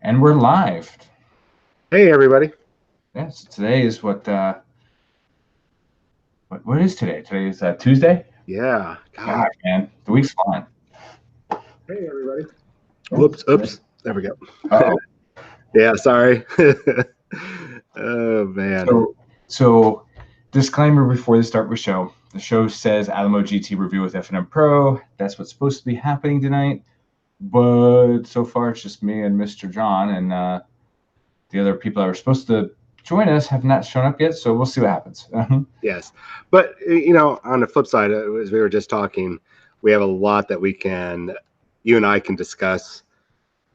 And we're live. Hey, everybody. Yes, today is what is today? Today is Tuesday? Yeah. God, man, the week's flying. Hey, everybody. Yes. Oops. There we go. Uh-oh. Yeah, sorry. Oh, man. So disclaimer before the start of the show. The show says Alamo GT review with FNPro. That's what's supposed to be happening tonight. But so far, it's just me and Mr. John, and the other people that were supposed to join us have not shown up yet, so we'll see what happens. Yes. But, on the flip side, as we were just talking, we have a lot that you and I can discuss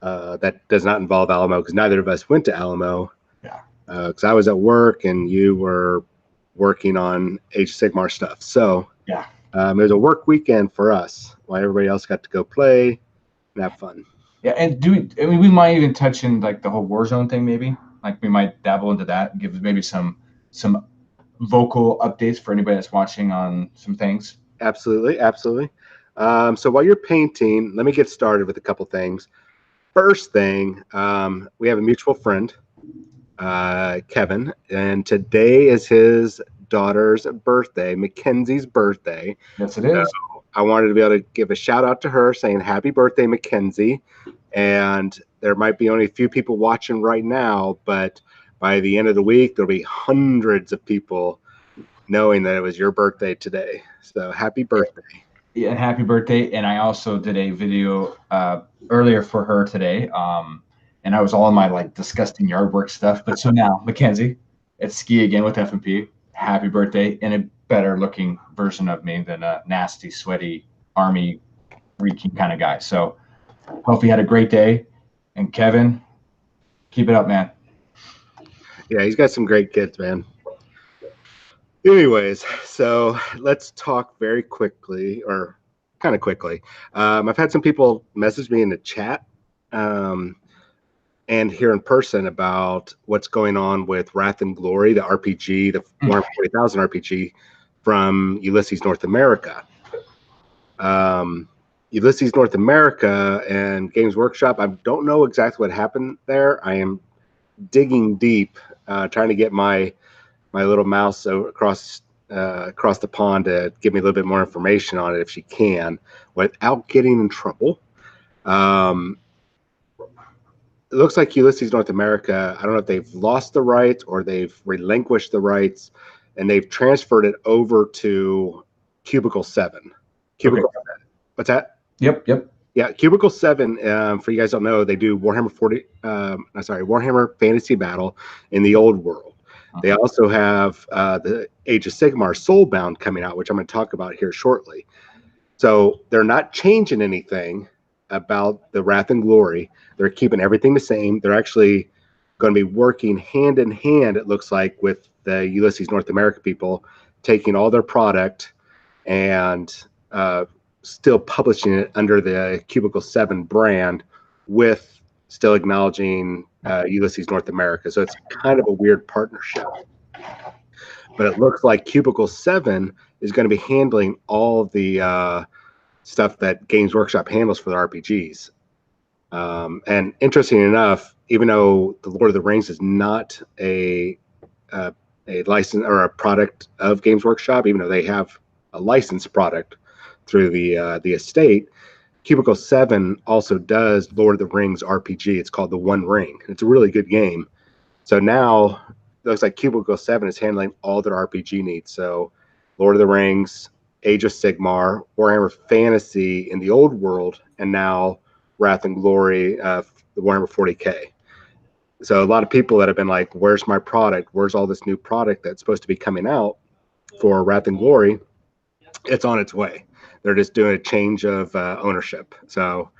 that does not involve Alamo, because neither of us went to Alamo. Yeah. Because I was at work and you were working on Age of Sigmar stuff. So, yeah. It was a work weekend for us while everybody else got to go play and have fun. Yeah, and we might even touch in like the whole Warzone thing, maybe. Like we might dabble into that, give maybe some vocal updates for anybody that's watching on some things. Absolutely. So while you're painting, let me get started with a couple things. First thing, we have a mutual friend, Kevin, and today is his daughter's birthday, Mackenzie's birthday. Yes, it is. So I wanted to be able to give a shout out to her saying happy birthday, Mackenzie. And there might be only a few people watching right now, but by the end of the week, there'll be hundreds of people knowing that it was your birthday today. So happy birthday. Yeah, and happy birthday. And I also did a video earlier for her today. And I was all in my like disgusting yard work stuff. But so now, Mackenzie, at ski again with FNP. Happy birthday, and a better looking version of me than a nasty, sweaty, army reeking kind of guy. So hope you had a great day. And Kevin, keep it up, man. Yeah, he's got some great kids, man. Anyways, so let's talk very quickly, or kind of quickly. I've had some people message me in the chat and here in person about what's going on with Wrath and Glory, the RPG, the Warhammer 40,000 RPG from Ulysses North America. Ulysses North America and Games Workshop, I don't know exactly what happened there. I am digging deep, trying to get my little mouse across the pond to give me a little bit more information on it if she can, without getting in trouble. It looks like Ulysses North America, I don't know if they've lost the rights or they've relinquished the rights, and they've transferred it over to Cubicle 7. Okay. What's that? Yep. Yeah, Cubicle 7, for you guys don't know, they do Warhammer Fantasy Battle in the old world. They also have the Age of Sigmar Soulbound coming out, which I'm going to talk about here shortly. So they're not changing anything about the Wrath and Glory. They're keeping everything the same. They're actually going to be working hand in hand, it looks like, with the Ulysses North America people, taking all their product and still publishing it under the Cubicle 7 brand, with still acknowledging Ulysses North America. So it's kind of a weird partnership. But it looks like Cubicle 7 is going to be handling all of the stuff that Games Workshop handles for the RPGs. And interesting enough, even though the Lord of the Rings is not a license or a product of Games Workshop, even though they have a licensed product through the estate, Cubicle 7 also does Lord of the Rings RPG. It's called The One Ring. It's a really good game. So now it looks like Cubicle 7 is handling all their RPG needs. So Lord of the Rings, Age of Sigmar, Warhammer Fantasy in the old world, and now Wrath and Glory, the Warhammer 40K. So a lot of people that have been like, where's my product? Where's all this new product that's supposed to be coming out for Wrath and Glory? It's on its way. They're just doing a change of ownership. So,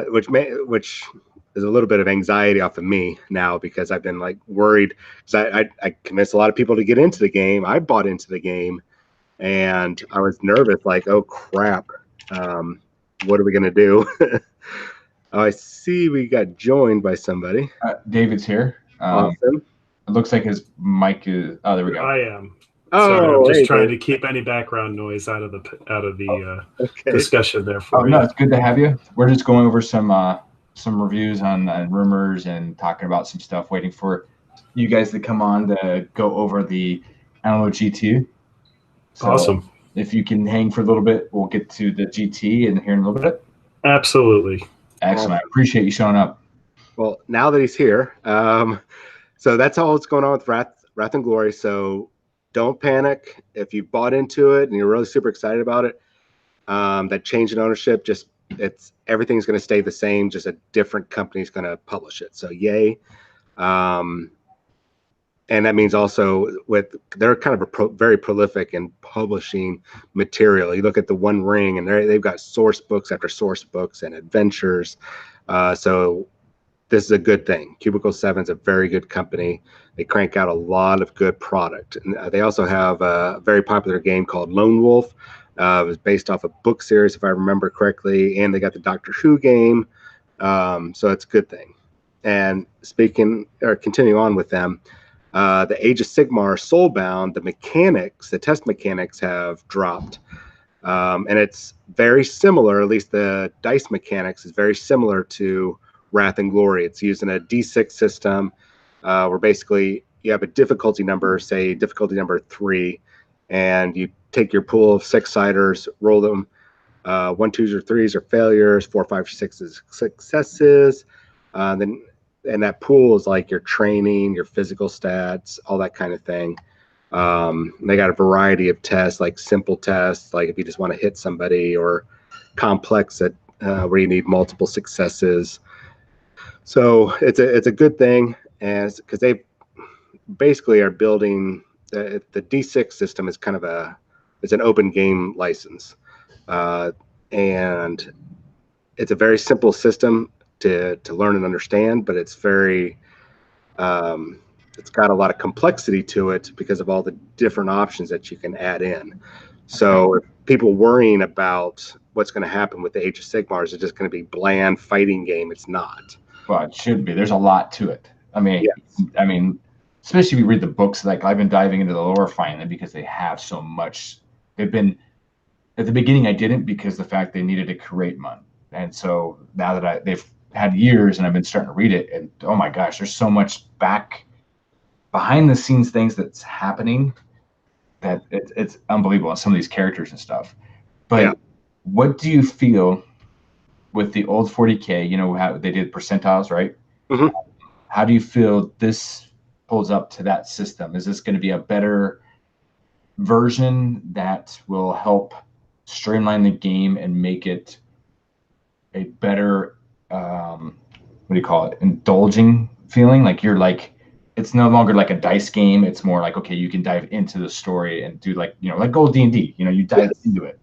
which is a little bit of anxiety off of me now, because I've been like worried, because I convinced a lot of people to get into the game. I bought into the game, and I was nervous, like, oh crap, what are we gonna do? Oh, I see we got joined by somebody. David's here. Awesome. It looks like his mic is. Oh, there we go. I am. Oh, sorry, I'm just trying to keep any background noise out of the discussion there for you. No, it's good to have you. We're just going over some some reviews on rumors and talking about some stuff, waiting for you guys to come on to go over the Alamo GT. So Awesome. if you can hang for a little bit, we'll get to the GT and here in a little bit. Absolutely. Excellent. I appreciate you showing up. Well, now that he's here, so that's all that's going on with Wrath and Glory. So don't panic if you bought into it and you're really super excited about it. That change in ownership, just everything's going to stay the same. Just a different company's going to publish it. So yay. And that means also they're kind of very prolific in publishing material. You look at the One Ring, and they've got source books after source books and adventures. So this is a good thing. Cubicle 7 is a very good company. They crank out a lot of good product. And they also have a very popular game called Lone Wolf. It was based off a book series, if I remember correctly. And they got the Doctor Who game. So it's a good thing. And continuing on with them, the Age of Sigmar Soulbound, the test mechanics have dropped. And it's very similar, at least the dice mechanics is very similar to Wrath and Glory. It's using a D6 system where basically you have a difficulty number, say difficulty number 3, and you take your pool of 6-siders, roll them. 1, 2s, or 3s are failures, 4, 5, 6s successes. And that pool is like your training, your physical stats, all that kind of thing. They got a variety of tests, like simple tests, like if you just want to hit somebody, or complex where you need multiple successes. So it's a good thing, and because they basically are building the D6 system is kind of it's an open game license, and it's a very simple system to learn and understand, but it's very it's got a lot of complexity to it because of all the different options that you can add in. So if people worrying about what's going to happen with the Age of Sigmar, is it just going to be bland fighting game? It's not. Well, it should be. There's a lot to it. I mean, especially if you read the books. Like I've been diving into the lore finally because they have so much. They've been at the beginning. I didn't because the fact they needed to create one, and so now that they've had years and I've been starting to read it, and oh my gosh, there's so much behind the scenes things that's happening that it's unbelievable on some of these characters and stuff. But what do you feel with the old 40K? You know how they did percentiles, right? Mm-hmm. How do you feel this pulls up to that system? Is this going to be a better version that will help streamline the game and make it a better what do you call it, indulging feeling? Like it's no longer like a dice game. It's more like, okay, you can dive into the story and do like old D&D, you dive into it.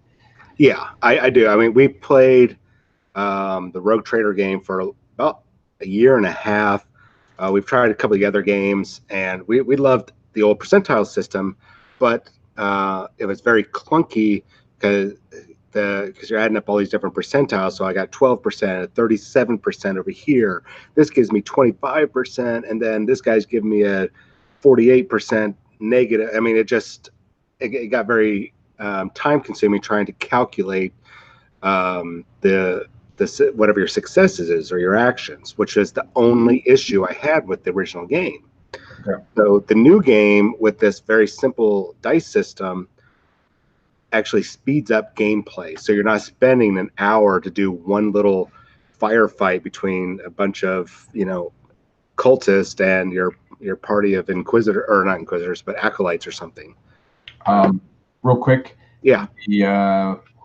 Yeah, I do. I mean, we played the Rogue Trader game for about a year and a half. We've tried a couple of other games, and we loved the old percentile system, but it was very clunky because you're adding up all these different percentiles. So I got 12%, 37% over here. This gives me 25%, and then this guy's giving me a 48% negative. I mean, it got very time-consuming trying to calculate the whatever your successes is or your actions, which is the only issue I had with the original game. Okay. So the new game with this very simple dice system actually speeds up gameplay. So you're not spending an hour to do one little firefight between a bunch of, cultists and your party of not inquisitors, but acolytes or something. Real quick. Yeah.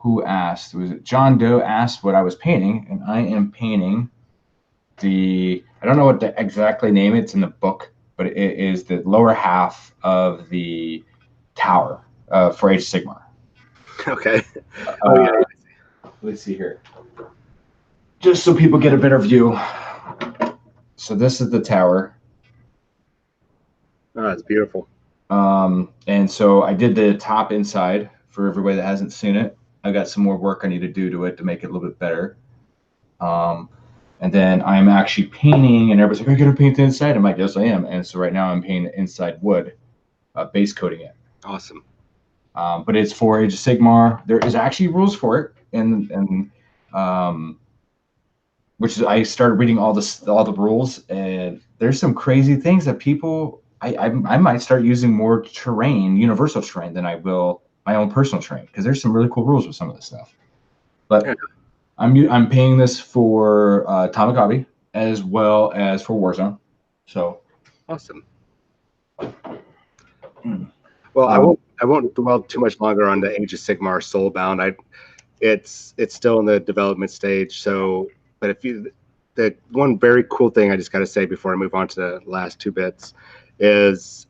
Who asked? Was it John Doe asked what I was painting, and I am painting I don't know what to exactly name it. It's in the book, but it is the lower half of the tower for Age of Sigmar. Okay. Let's see here. Just so people get a better view. So this is the tower. Oh, it's beautiful. And so I did the top inside for everybody that hasn't seen it. I got some more work I need to do to it to make it a little bit better. And then I'm actually painting, and everybody's like, "I gotta paint the inside." I'm like, "Yes, I am." And so right now I'm painting the inside wood, base coating it. Awesome. But it's for Age of Sigmar. There is actually rules for it, and which is I started reading all the rules, and there's some crazy things that people I might start using more terrain, universal terrain, than I will my own personal terrain, because there's some really cool rules with some of this stuff. But Yeah. I'm paying this for Tamagami as well as for Warzone. So Awesome. Well, I won't dwell too much longer on the Age of Sigmar Soulbound. It's still in the development stage. So, but the one very cool thing I just got to say before I move on to the last two bits is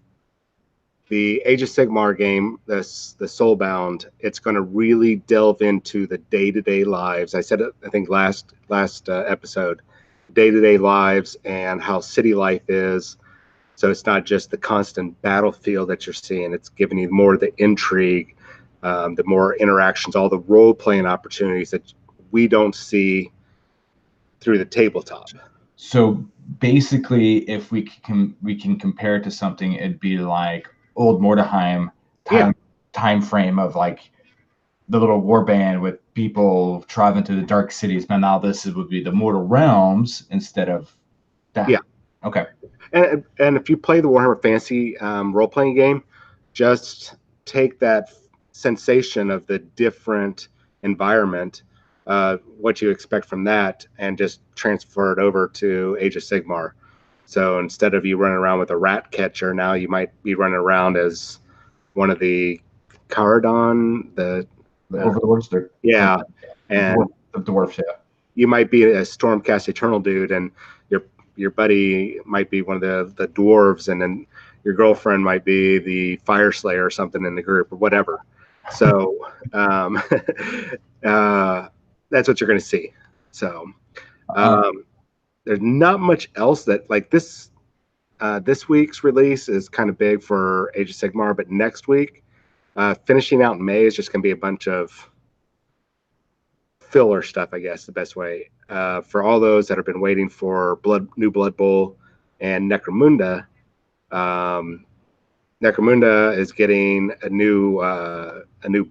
the Age of Sigmar game, the Soulbound. It's going to really delve into the day-to-day lives. I said it, I think last episode, day-to-day lives and how city life is. So it's not just the constant battlefield that you're seeing. It's giving you more of the intrigue, the more interactions, all the role-playing opportunities that we don't see through the tabletop. So basically, if we can compare it to something, it'd be like old Mordheim time frame of like the little war band with people traveling to the dark cities. But now this would be the Mortal Realms instead of that. Yeah. Okay. And if you play the Warhammer Fantasy role-playing game, just take that sensation of the different environment, what you expect from that, and just transfer it over to Age of Sigmar. So instead of you running around with a rat catcher, now you might be running around as one of the Caradon, the Overlords. yeah, and the dwarfs. Yeah. You might be a Stormcast Eternal dude, and your buddy might be one of the dwarves, and then your girlfriend might be the Fire Slayer or something in the group or whatever. So that's what you're going to see. So there's not much else that like this. This week's release is kind of big for Age of Sigmar, but next week, finishing out in May, is just going to be a bunch of filler stuff, I guess, the best way. For all those that have been waiting for New Blood Bowl and Necromunda, Necromunda is getting a new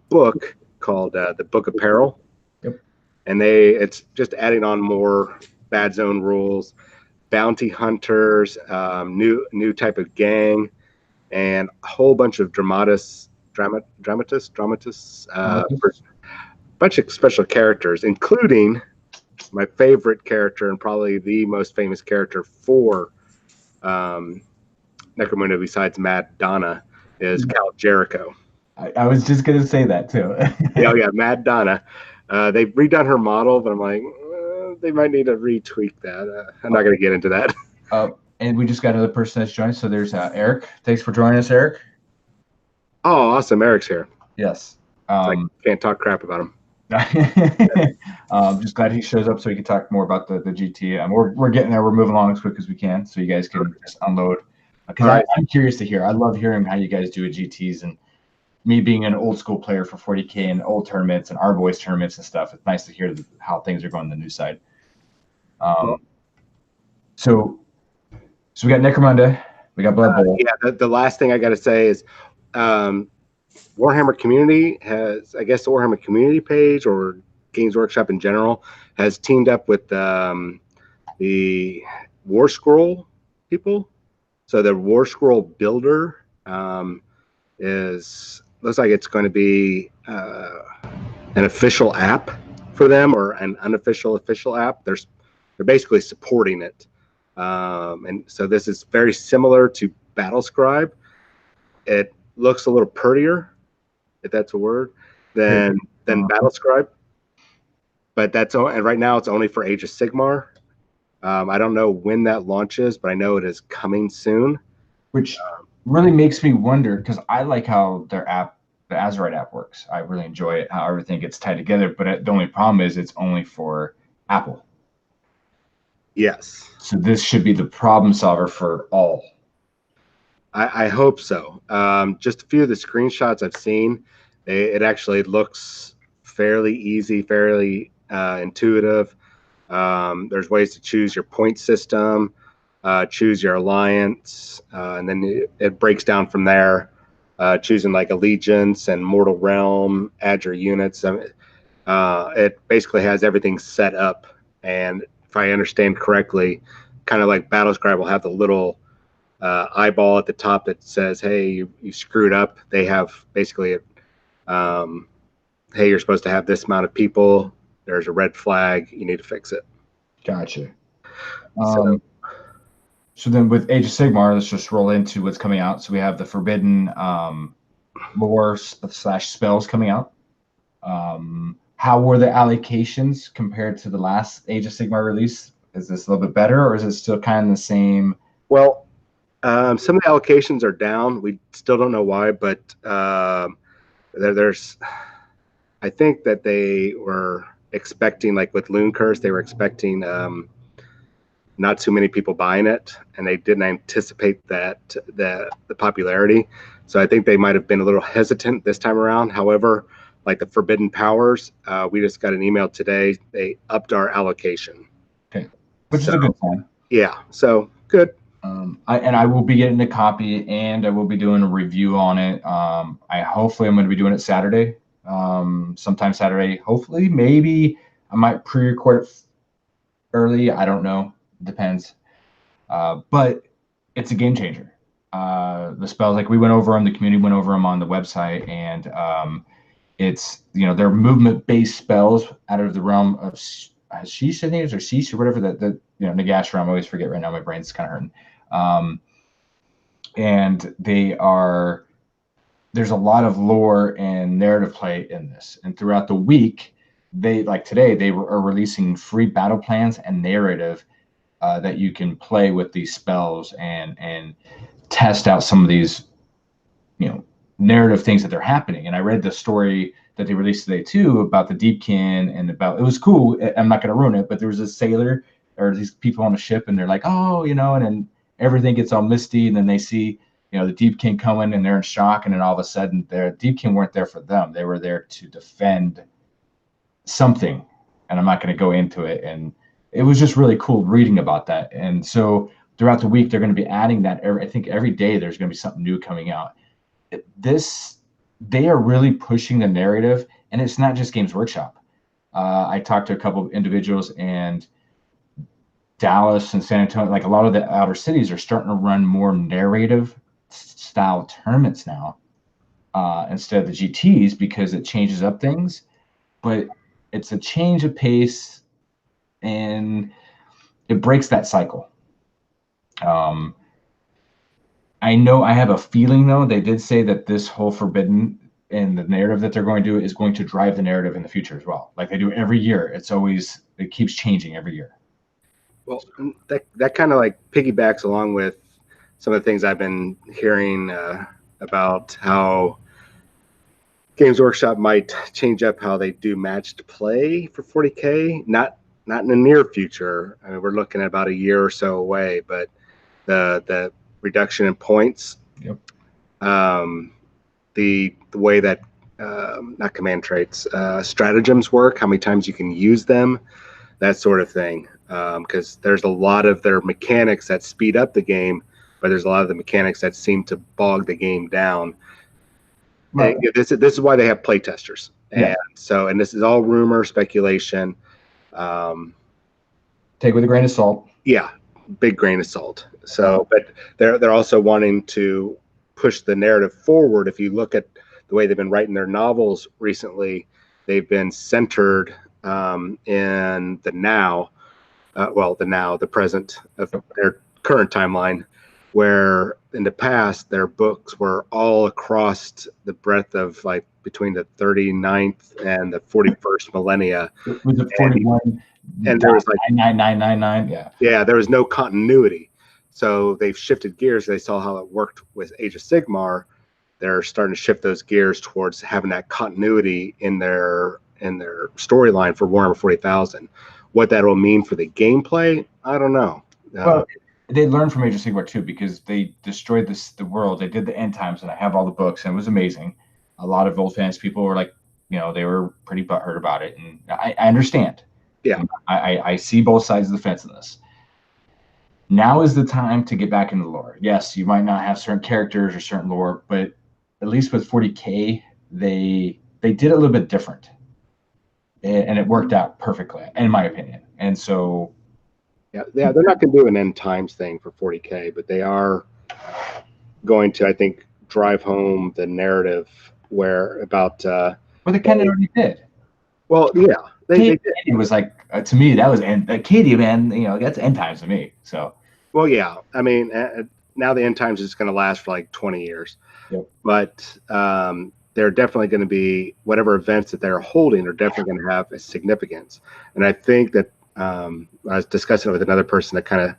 book called the Book of Peril. Yep. And it's just adding on more Bad Zone rules, bounty hunters, new type of gang, and a whole bunch of dramatists, bunch of special characters, including my favorite character and probably the most famous character for Necromunda besides Mad Donna is Count Jericho. I was just going to say that too. yeah, Mad Donna. They've redone her model, but I'm like, they might need to retweak that. I'm not going to get into that. And we just got another person that's joined. So there's Eric. Thanks for joining us, Eric. Oh, awesome. Eric's here. Yes. Can't talk crap about him. Just glad he shows up so we can talk more about the GT. We're getting there. We're moving along as quick as we can, so you guys can just unload. Because I'm curious to hear. I love hearing how you guys do at GTs, and me being an old school player for 40K and old tournaments and our boys tournaments and stuff. It's nice to hear how things are going on the new side. So we got Necromunda, we got Blood Bowl. Yeah, the last thing I got to say is Warhammer Community has, I guess the Warhammer Community page or Games Workshop in general has teamed up with the War Scroll people. So the War Scroll Builder looks like it's going to be an official app for them or an unofficial official app. They're basically supporting it. And so this is very similar to Battlescribe. It looks a little prettier, if that's a word, than Battlescribe. But and right now it's only for Age of Sigmar. I don't know when that launches, but I know it is coming soon. Which really makes me wonder, because I like how their app, the Azerite app, works. I really enjoy it, how everything gets tied together. But the only problem is it's only for Apple. Yes. So this should be the problem solver for all. I hope so. Just a few of the screenshots I've seen, it actually looks fairly easy, fairly intuitive. There's ways to choose your point system, choose your alliance, and then it breaks down from there, choosing like allegiance and mortal realm, add your units. It basically has everything set up, and if I understand correctly, kind of like Battlescribe will have the little eyeball at the top that says, "Hey, you screwed up." They have basically hey, you're supposed to have this amount of people. There's a red flag. You need to fix it. Gotcha. So, So then with Age of Sigmar, let's just roll into what's coming out. So we have the Forbidden lore / spells coming out. How were the allocations compared to the last Age of Sigmar release? Is this a little bit better, or is it still kind of the same? well, some of the allocations are down. We still don't know why, but there's, I think that they were expecting, like with Loon Curse, they were expecting not too many people buying it, and they didn't anticipate that the popularity. So I think they might have been a little hesitant this time around. However, like the Forbidden Powers, we just got an email today. They upped our allocation. Okay, which is a good sign. Yeah, so good. I will be getting a copy, and I will be doing a review on it. Hopefully I'm going to be doing it Saturday, sometime Saturday. Hopefully, maybe I might pre-record it early. I don't know. Depends. But it's a game changer. The spells, like we went over them, the community went over them on the website, and it's, they're movement-based spells out of the realm of Sheesh, I think it is, or Sheesh, or whatever the Nagash realm. I always forget right now. My brain's kind of hurting. And there's a lot of lore and narrative play in this. And throughout the week, today, they are releasing free battle plans and narrative that you can play with these spells and test out some of these, narrative things that are happening. And I read the story that they released today too about the Deepkin, and it was cool. I'm not going to ruin it, but there was a sailor or these people on a ship, and they're like, oh, and then everything gets all misty, and then they see, the Deepkin coming, and they're in shock, and then all of a sudden, the Deepkin weren't there for them. They were there to defend something, and I'm not going to go into it. And it was just really cool reading about that. And so throughout the week, they're going to be adding that. I think every day there's going to be something new coming out. They are really pushing the narrative, and it's not just Games Workshop. I talked to a couple of individuals, and Dallas and San Antonio, like a lot of the outer cities, are starting to run more narrative style tournaments now instead of the GTs, because it changes up things. But it's a change of pace, and it breaks that cycle. I know, I have a feeling though, they did say that this whole Forbidden and the narrative that they're going to do is going to drive the narrative in the future as well. Like they do every year. It keeps changing every year. Well, that kind of like piggybacks along with some of the things I've been hearing about how Games Workshop might change up how they do matched play for 40K. Not in the near future. I mean, we're looking at about a year or so away, but the reduction in points, yep. The way that not command traits, stratagems work, how many times you can use them, that sort of thing. Because there's a lot of their mechanics that speed up the game, but there's a lot of the mechanics that seem to bog the game down. Right. And this is why they have play testers. Yeah. And this is all rumor, speculation. Take with a grain of salt. Yeah, big grain of salt. So, but they're also wanting to push the narrative forward. If you look at the way they've been writing their novels recently, they've been centered in the now. The present of their current timeline, where in the past their books were all across the breadth of like between the 39th and the 41st millennia. Was it 41? And there was like 9999. Yeah. Yeah, there was no continuity. So they've shifted gears. They saw how it worked with Age of Sigmar. They're starting to shift those gears towards having that continuity in their storyline for Warhammer 40,000. What that will mean for the gameplay, I don't know. Well, they learned from Age of Sigmar too, because they destroyed the world. They did the end times, and I have all the books, and it was amazing. A lot of old fans, people were like, they were pretty butthurt about it, and I understand. Yeah, I see both sides of the fence in this. Now is the time to get back into the lore. Yes, you might not have certain characters or certain lore, but at least with 40K, they did it a little bit different. And it worked out perfectly, in my opinion. And so Yeah, they're not going to do an end times thing for 40K, but they are going to, I think, drive home the narrative where about. Well, they kind of already did. Well, yeah, they did. It was like to me that was Katie, man. That's end times to me. So. Well, yeah, I mean, now the end times is going to last for like 20 years, yep. But they're definitely going to be whatever events that they're holding are definitely going to have a significance. And I think that I was discussing it with another person that kind of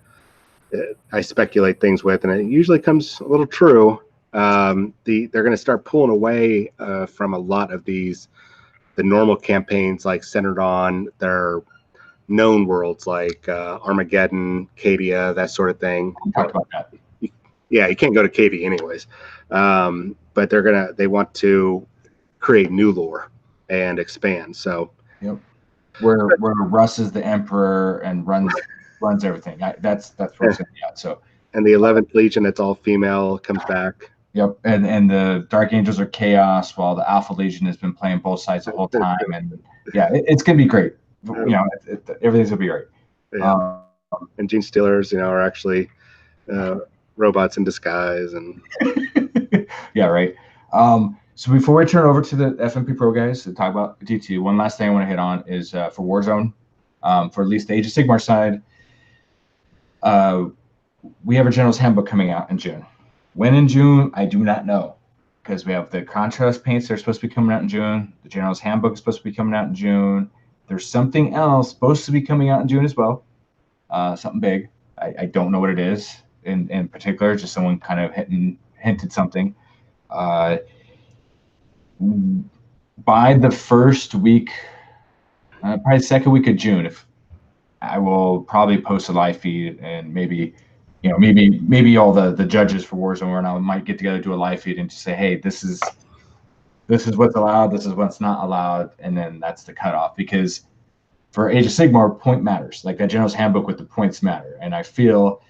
I speculate things with, and it usually comes a little true. They're going to start pulling away from a lot of the normal campaigns, like centered on their known worlds like Armageddon, Cadia, that sort of thing. We talked about that. Yeah, you can't go to Cadia anyways. But they want to create new lore and expand. So yep. Where Russ is the emperor and runs everything. That's where it's gonna be at. So and the 11th Legion, that's all female, comes back. Yep, and the Dark Angels are chaos, while the Alpha Legion has been playing both sides the whole time, and yeah, it's gonna be great. Everything's gonna be great. Yeah. And Gene Stealers, are actually robots in disguise, and yeah, right. So before we turn over to the FNPro guys to talk about GT, one last thing I want to hit on is for Warzone, for at least the Age of Sigmar side, we have a General's Handbook coming out in June. When in June, I do not know, because we have the contrast paints that are supposed to be coming out in June. The General's Handbook is supposed to be coming out in June. There's something else supposed to be coming out in June as well, something big. I don't know what it is in particular, just someone kind of hinted something. By the first week, probably the second week of June, if I will probably post a live feed, and maybe all the judges for Warzone and I might get together, do a live feed, and just say, hey, this is what's allowed, this is what's not allowed, and then that's the cutoff. Because for Age of Sigmar, point matters. Like that General's Handbook with the points matter, and I feel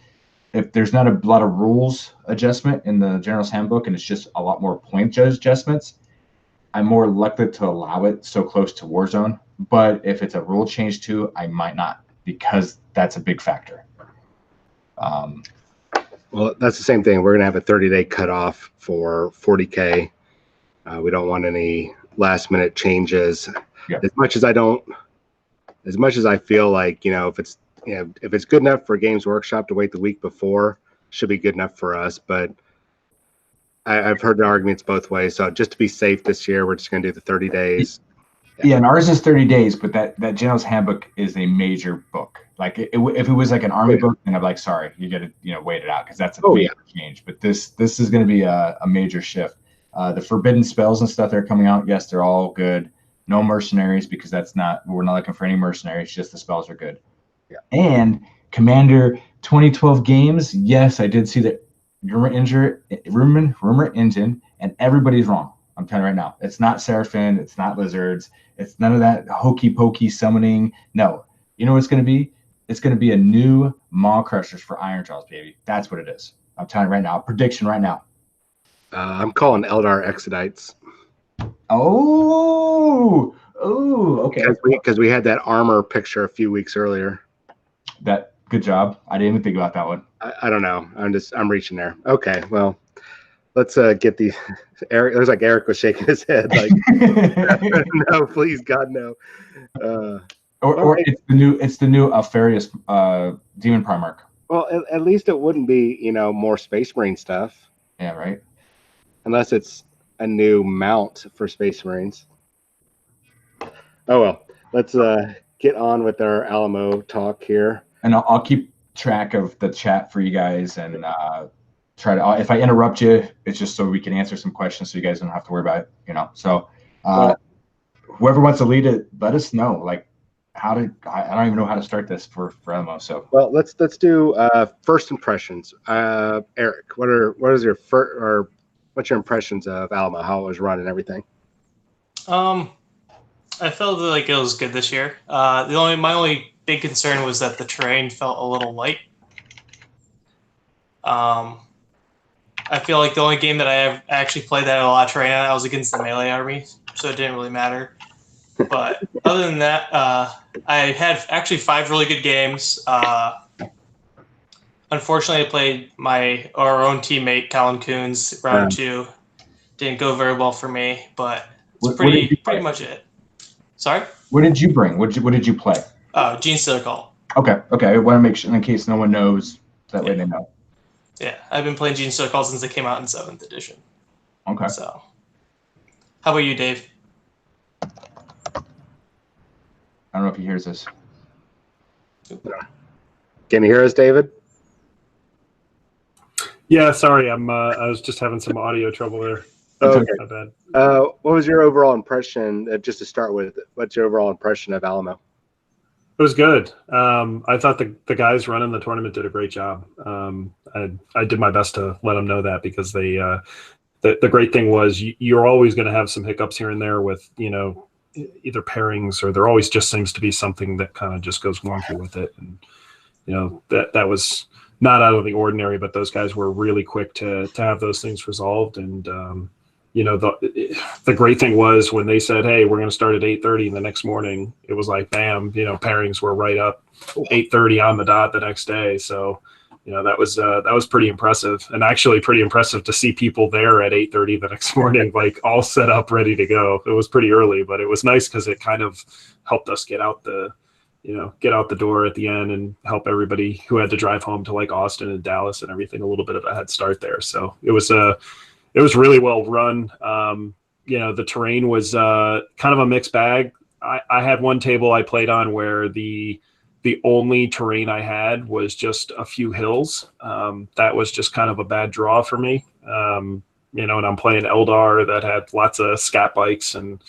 if there's not a lot of rules adjustment in the General's Handbook, and it's just a lot more point adjustments, I'm more reluctant to allow it so close to Warzone. But if it's a rule change too, I might not, because that's a big factor. Well, that's the same thing. We're going to have a 30-day cutoff for 40K. We don't want any last-minute changes. Yeah. As much as I feel like, if it's good enough for Games Workshop to wait the week before, should be good enough for us. But I've heard the arguments both ways. So just to be safe this year, we're just going to do the 30 days. Yeah, and ours is 30 days, but that General's Handbook is a major book. Like if it was like an army book, then I'd be like, sorry, you got to wait it out, because that's a major change. But this is going to be a major shift. The forbidden spells and stuff that are coming out, yes, they're all good. No mercenaries, because we're not looking for any mercenaries. Just the spells are good. Yeah. And Commander 2012 games, yes, I did see that rumor engine, and everybody's wrong. I'm telling you right now, it's not Seraphim, it's not lizards, it's none of that hokey pokey summoning. No, you know what it's going to be? It's going to be a new Maw Crushers for Iron Jaws, baby. That's what it is. I'm telling you right now. Prediction right now. I'm calling Eldar Exodites. Oh, okay. Because we had that armor picture a few weeks earlier. Good job. I didn't even think about that one. I don't know. I'm reaching there. Okay, well, let's get the Eric. There's like Eric was shaking his head like, no, please, God, no. Or it's the new Alfarius Demon Primarch. Well, at least it wouldn't be more Space Marine stuff. Yeah, right. Unless it's a new mount for Space Marines. Oh well, let's get on with our Alamo talk here. And I'll keep track of the chat for you guys, and try to. If I interrupt you, it's just so we can answer some questions, so you guys don't have to worry about it. So whoever wants to lead it, let us know. Like I don't even know how to start this for Alamo. So let's do first impressions. Eric, what's your impressions of Alamo? How it was run and everything? I felt like it was good this year. My only big concern was that the terrain felt a little light. I feel like the only game that I have actually played that had a lot of terrain on, I was against the melee army, so it didn't really matter. But other than that, I had actually 5 really good games. Unfortunately, I played our own teammate Colin Coons round 2. Didn't go very well for me, but it's What did you pretty play? much it. Sorry? What did you bring? What did you play? Gene Circle. Okay. I want to make sure in case no one knows. That way they know. Yeah, I've been playing Gene Circle since it came out in 7th edition. Okay. So, how about you, Dave? I don't know if he hears this. Can you hear us, David? Yeah, sorry, I was just having some audio trouble there. Okay. My bad. What was your overall impression? Just to start with, what's your overall impression of Alamo? It was good. I thought the guys running the tournament did a great job. I did my best to let them know that, because they the great thing was you're always going to have some hiccups here and there with, either pairings, or there always just seems to be something that kind of just goes wonky with it. And, that was not out of the ordinary, but those guys were really quick to have those things resolved. And, the great thing was when they said, hey, we're going to start at 8:30 the next morning, it was like, bam, pairings were right up 8:30 on the dot the next day. So, that was pretty impressive, and actually pretty impressive to see people there at 8:30 the next morning, like all set up, ready to go. It was pretty early, but it was nice because it kind of helped us get out the door at the end and help everybody who had to drive home to like Austin and Dallas and everything a little bit of a head start there. So it was really well run. The terrain was kind of a mixed bag. I had one table I played on where the only terrain I had was just a few hills. That was just kind of a bad draw for me. And I'm playing Eldar that had lots of scat bikes, and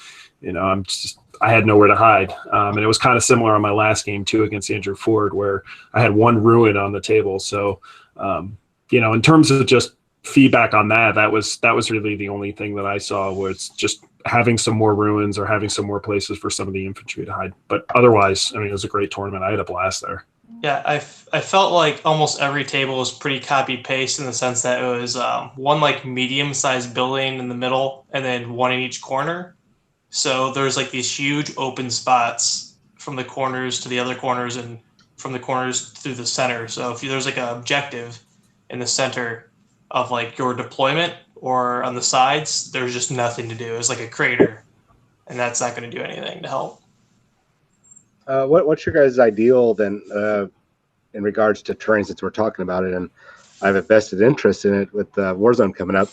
I had nowhere to hide. And it was kind of similar on my last game too against Andrew Ford, where I had one ruin on the table. So, in terms of just feedback on that was really the only thing that I saw, was just having some more ruins or having some more places for some of the infantry to hide. But otherwise, it was a great tournament. I had a blast there. Yeah, I felt like almost every table was pretty copy paste, in the sense that it was one like medium sized building in the middle and then one in each corner. So there's like these huge open spots from the corners to the other corners and from the corners through the center. So if there's like an objective in the center of like your deployment or on the sides, there's just nothing to do. It's like a crater, and that's not going to do anything to help. What's your guys' ideal then in regards to terrain, since we're talking about it, and I have a vested interest in it with Warzone coming up?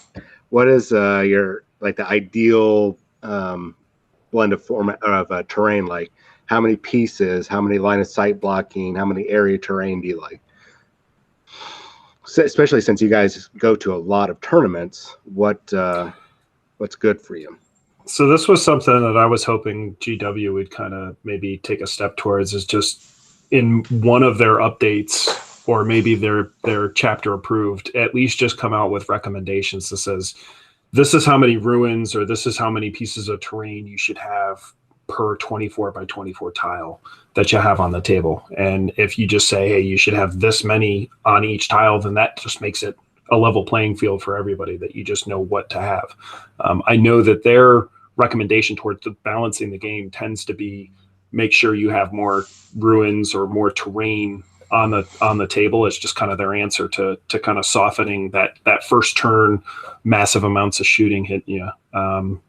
What is your the ideal blend of format of terrain? Like, how many pieces, how many line of sight blocking, how many area terrain do you like? Especially since you guys go to a lot of tournaments, what's good for you? So this was something that I was hoping GW would kind of maybe take a step towards, is just in one of their updates, or maybe their chapter approved, at least just come out with recommendations that says, this is how many ruins, or this is how many pieces of terrain you should have per 24 by 24 tile that you have on the table. And if you just say, hey, you should have this many on each tile, then that just makes it a level playing field for everybody, that you just know what to have. I know that their recommendation towards balancing the game tends to be, make sure you have more ruins or more terrain on the table. It's just kind of their answer to kind of softening that first turn, massive amounts of shooting hitting you.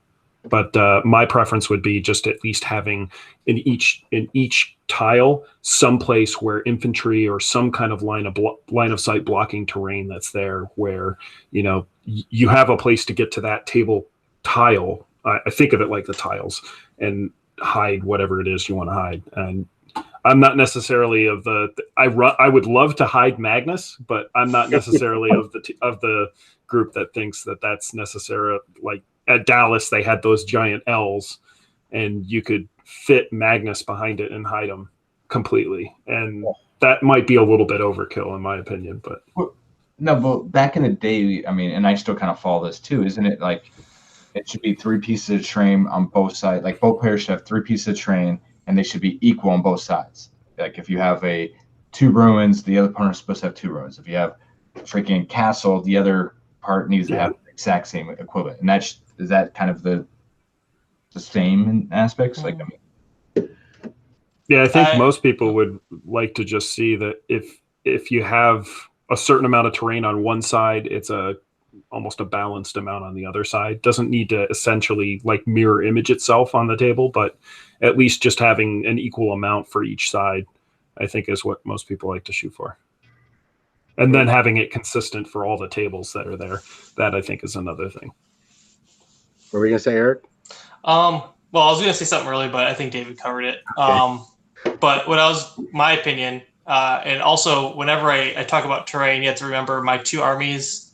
But my preference would be just at least having in each tile some place where infantry or some kind of line of sight blocking terrain that's there, where you have a place to get to that table tile. I think of it like the tiles, and hide whatever it is you want to hide. And I'm not necessarily of I would love to hide Magnus, but I'm not necessarily of the group that thinks that that's necessary. Like at Dallas, they had those giant L's, and you could fit Magnus behind it and hide them completely. And that might be a little bit overkill in my opinion, but no, but back in the day, and I still kind of follow this too, isn't it? Like, it should be 3 pieces of terrain on both sides. Like, both players should have 3 pieces of terrain, and they should be equal on both sides. Like, if you have 2 ruins, the other partner is supposed to have 2 ruins. If you have a freaking castle, the other part needs to have the exact same equivalent. And is that kind of the same in aspects? Like, yeah, I think most people would like to just see that if you have a certain amount of terrain on one side, it's almost a balanced amount on the other side. Doesn't need to essentially like mirror image itself on the table, but at least just having an equal amount for each side, I think, is what most people like to shoot for. And then having it consistent for all the tables that are there, that I think is another thing. What were you gonna say, Eric? Well, I was gonna say something earlier, but I think David covered it. Okay. But my opinion, and also whenever I talk about terrain, you have to remember my two armies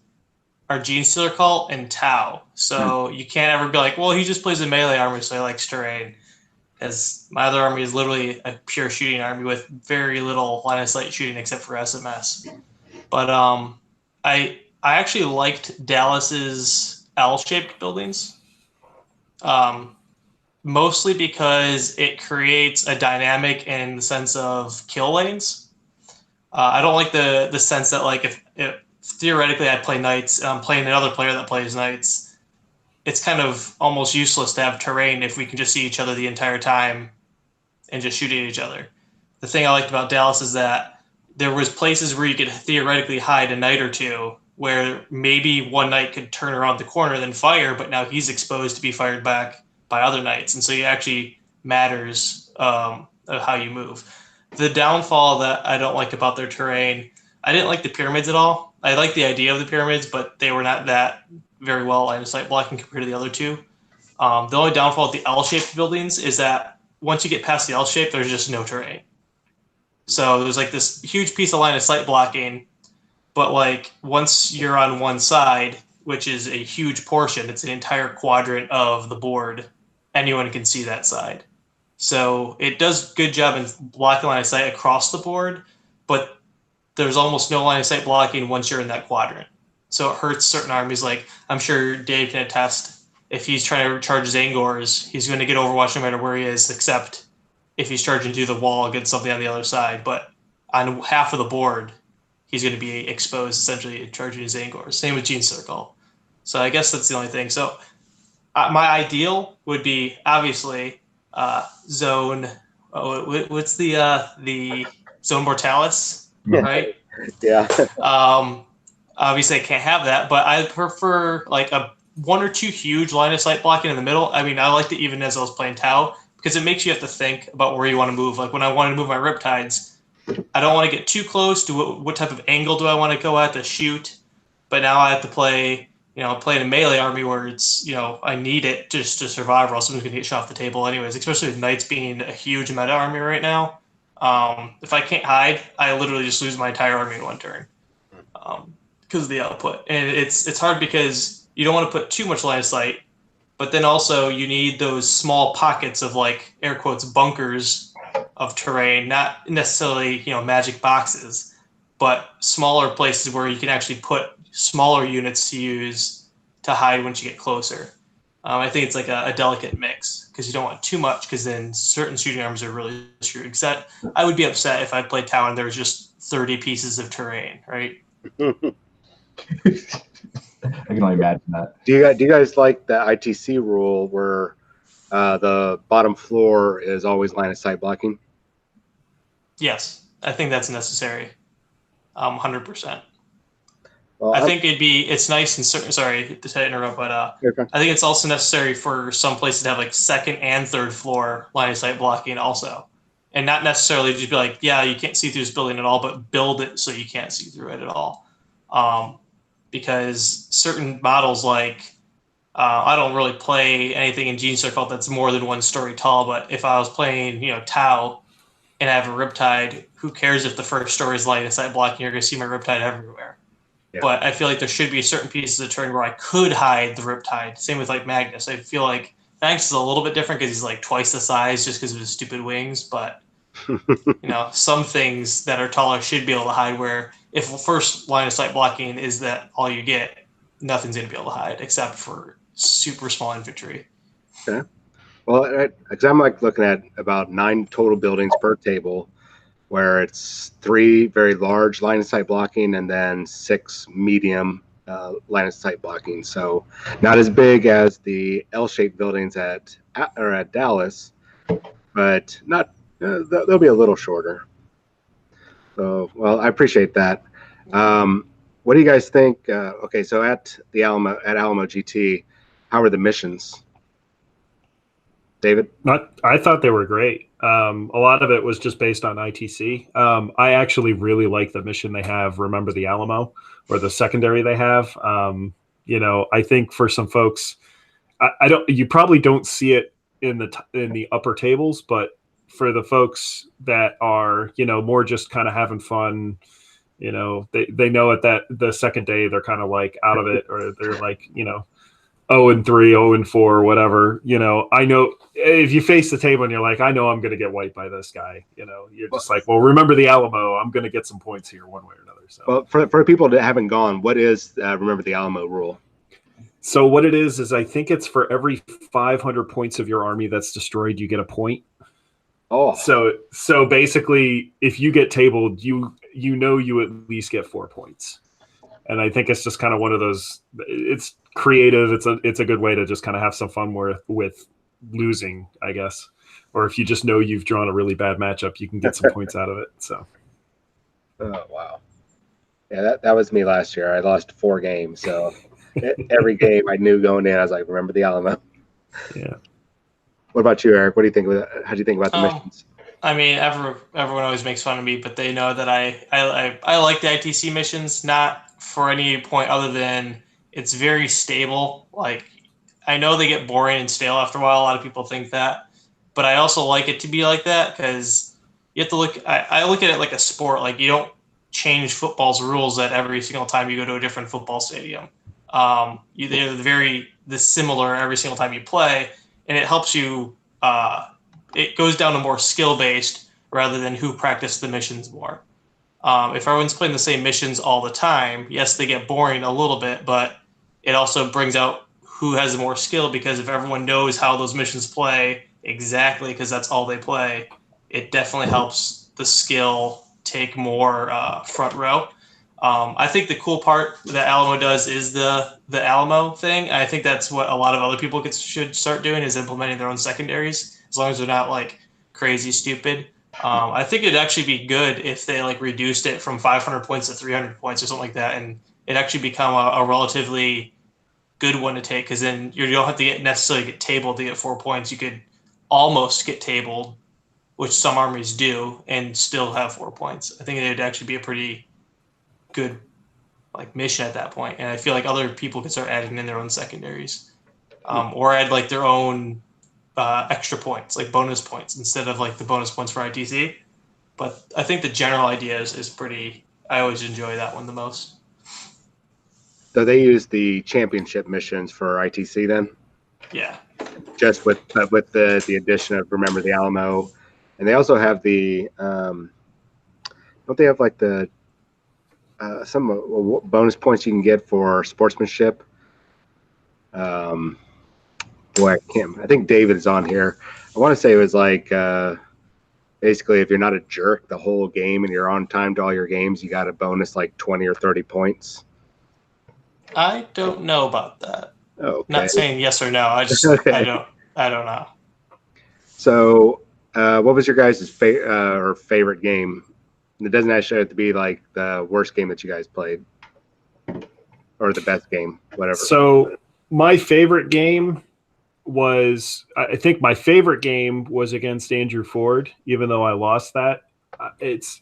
are Gene Stealer Cult and Tau. So you can't ever be like, well, he just plays a melee army, so he likes terrain. Because my other army is literally a pure shooting army with very little line of sight shooting except for SMS. But I actually liked Dallas's L-shaped buildings. Mostly because it creates a dynamic in the sense of kill lanes. I don't like the sense that like if theoretically I play knights and I'm playing another player that plays knights, it's kind of almost useless to have terrain if we can just see each other the entire time and just shoot at each other. The thing I liked about Dallas is that there was places where you could theoretically hide a knight or two where maybe one knight could turn around the corner and then fire, but now he's exposed to be fired back by other knights, and so it actually matters of how you move. The downfall that I don't like about their terrain, I didn't like the pyramids at all. I like the idea of the pyramids, but they were not that very well line of sight blocking compared to the other two. The only downfall with the L-shaped buildings is that once you get past the L-shape, there's just no terrain. So there's like this huge piece of line of sight blocking, but like once you're on one side, which is a huge portion, it's an entire quadrant of the board, anyone can see that side. So it does a good job in blocking line of sight across the board, but there's almost no line of sight blocking once you're in that quadrant. So it hurts certain armies. Like I'm sure Dave can attest, if he's trying to charge his Angors, he's going to get Overwatch no matter where he is, except if he's charging through the wall against something on the other side. But on half of the board, he's going to be exposed essentially charging his Angors. Same with Gene Circle. So I guess that's the only thing. So my ideal would be obviously zone. What's the zone mortalis, right? Yeah. Obviously, I can't have that, but I prefer like a one or two huge line of sight blocking in the middle. I mean, I liked it even as I was playing Tau because it makes you have to think about where you want to move. Like when I wanted to move my Riptides, I don't want to get too close to what type of angle do I want to go at to shoot, but now I have to play. Playing a melee army where it's, I need it just to survive or else someone's going to get shot off the table anyways, especially with Knights being a huge meta army right now. If I can't hide, I literally just lose my entire army in one turn because of the output. And it's hard because you don't want to put too much line of sight, but then also you need those small pockets of like, air quotes, bunkers of terrain, not necessarily, magic boxes, but smaller places where you can actually put smaller units to use to hide once you get closer. I think it's like a delicate mix because you don't want too much because then certain shooting arms are really screwed. Except I would be upset if I played Tau and there was just 30 pieces of terrain, right? I can only imagine that. Do you guys like the ITC rule where the bottom floor is always line of sight blocking? Yes, I think that's necessary. 100%. Well, I think it's nice and certain. Sorry to interrupt, but okay. I think it's also necessary for some places to have like second and third floor line of sight blocking also, and not necessarily just be like, yeah, you can't see through this building at all, but build it so you can't see through it at all. Because certain models like I don't really play anything in Gene Circle that's more than one story tall, but if I was playing Tau and I have a Riptide, who cares if the first story is line of sight blocking? You're going to see my Riptide everywhere. Yeah. But I feel like there should be certain pieces of terrain where I could hide the Riptide. Same with like Magnus. I feel like Magnus is a little bit different because he's like twice the size just because of his stupid wings. But some things that are taller should be able to hide. Where if first line of sight blocking is that all you get, nothing's going to be able to hide except for super small infantry. Okay. Well, because I'm like looking at about 9 total buildings per table, where it's 3 very large line of sight blocking and then 6 medium line of sight blocking. So not as big as the L-shaped buildings at Dallas, but not they'll be a little shorter. So, well, I appreciate that. What do you guys think? Okay, so at Alamo GT, how are the missions, David? I thought they were great. A lot of it was just based on ITC. I actually really like the mission they have, Remember the Alamo, or the secondary they have. I think for some folks, you probably don't see it in the upper tables, but for the folks that are, more just kind of having fun, they know at that the second day they're kind of like out of it, or they're like, 0-3, 0-4, whatever. I know if you face the table and you're like, I know I'm going to get wiped by this guy. You're just like, well, remember the Alamo. I'm going to get some points here one way or another. So, well, for people that haven't gone, what is Remember the Alamo rule? So what it is I think it's for every 500 points of your army that's destroyed, you get a point. Oh, so basically, if you get tabled, you at least get 4 points. And I think it's just kind of one of those. It's creative. It's a good way to just kind of have some fun with losing, I guess. Or if you just know you've drawn a really bad matchup, you can get some points out of it. So. Oh wow. Yeah, that was me last year. I lost 4 games, so every game I knew going in, I was like, remember the Alamo. Yeah. What about you, Eric? What do you think? How do you think about the missions? I mean, everyone always makes fun of me, but they know that I like the ITC missions, not for any point other than it's very stable. Like, I know they get boring and stale after a while. A lot of people think that, but I also like it to be like that because you have to look. I look at it like a sport. Like, you don't change football's rules at every single time you go to a different football stadium. They're similar every single time you play, and it helps you. It goes down to more skill-based rather than who practiced the missions more. If everyone's playing the same missions all the time, yes, they get boring a little bit, but it also brings out who has more skill, because if everyone knows how those missions play exactly because that's all they play, it definitely helps the skill take more front row. I think the cool part that Alamo does is the Alamo thing. I think that's what a lot of other people should start doing, is implementing their own secondaries, as long as they're not like crazy stupid. I think it'd actually be good if they like reduced it from 500 points to 300 points or something like that, and it actually become a relatively good one to take, because then you don't have to necessarily get tabled to get 4 points. You could almost get tabled, which some armies do, and still have 4 points. I think it'd actually be a pretty good like mission at that point, and I feel like other people could start adding in their own secondaries, or add like their own extra points, like bonus points, instead of like the bonus points for ITC. But I think the general idea is pretty. I always enjoy that one the most. So they use the championship missions for ITC then? Yeah. Just with the addition of Remember the Alamo, and they also have the don't they have like the some bonus points you can get for sportsmanship? Boy, I think David is on here. I want to say it was like basically if you're not a jerk the whole game and you're on time to all your games, you got a bonus like 20 or 30 points. I don't know about that. Okay. Not saying yes or no. I just Okay. I don't know. So, what was your guys' favorite game? It doesn't actually have to be like the worst game that you guys played, or the best game, whatever. So my favorite game was, I think my favorite game was against Andrew Ford, even though I lost that. It's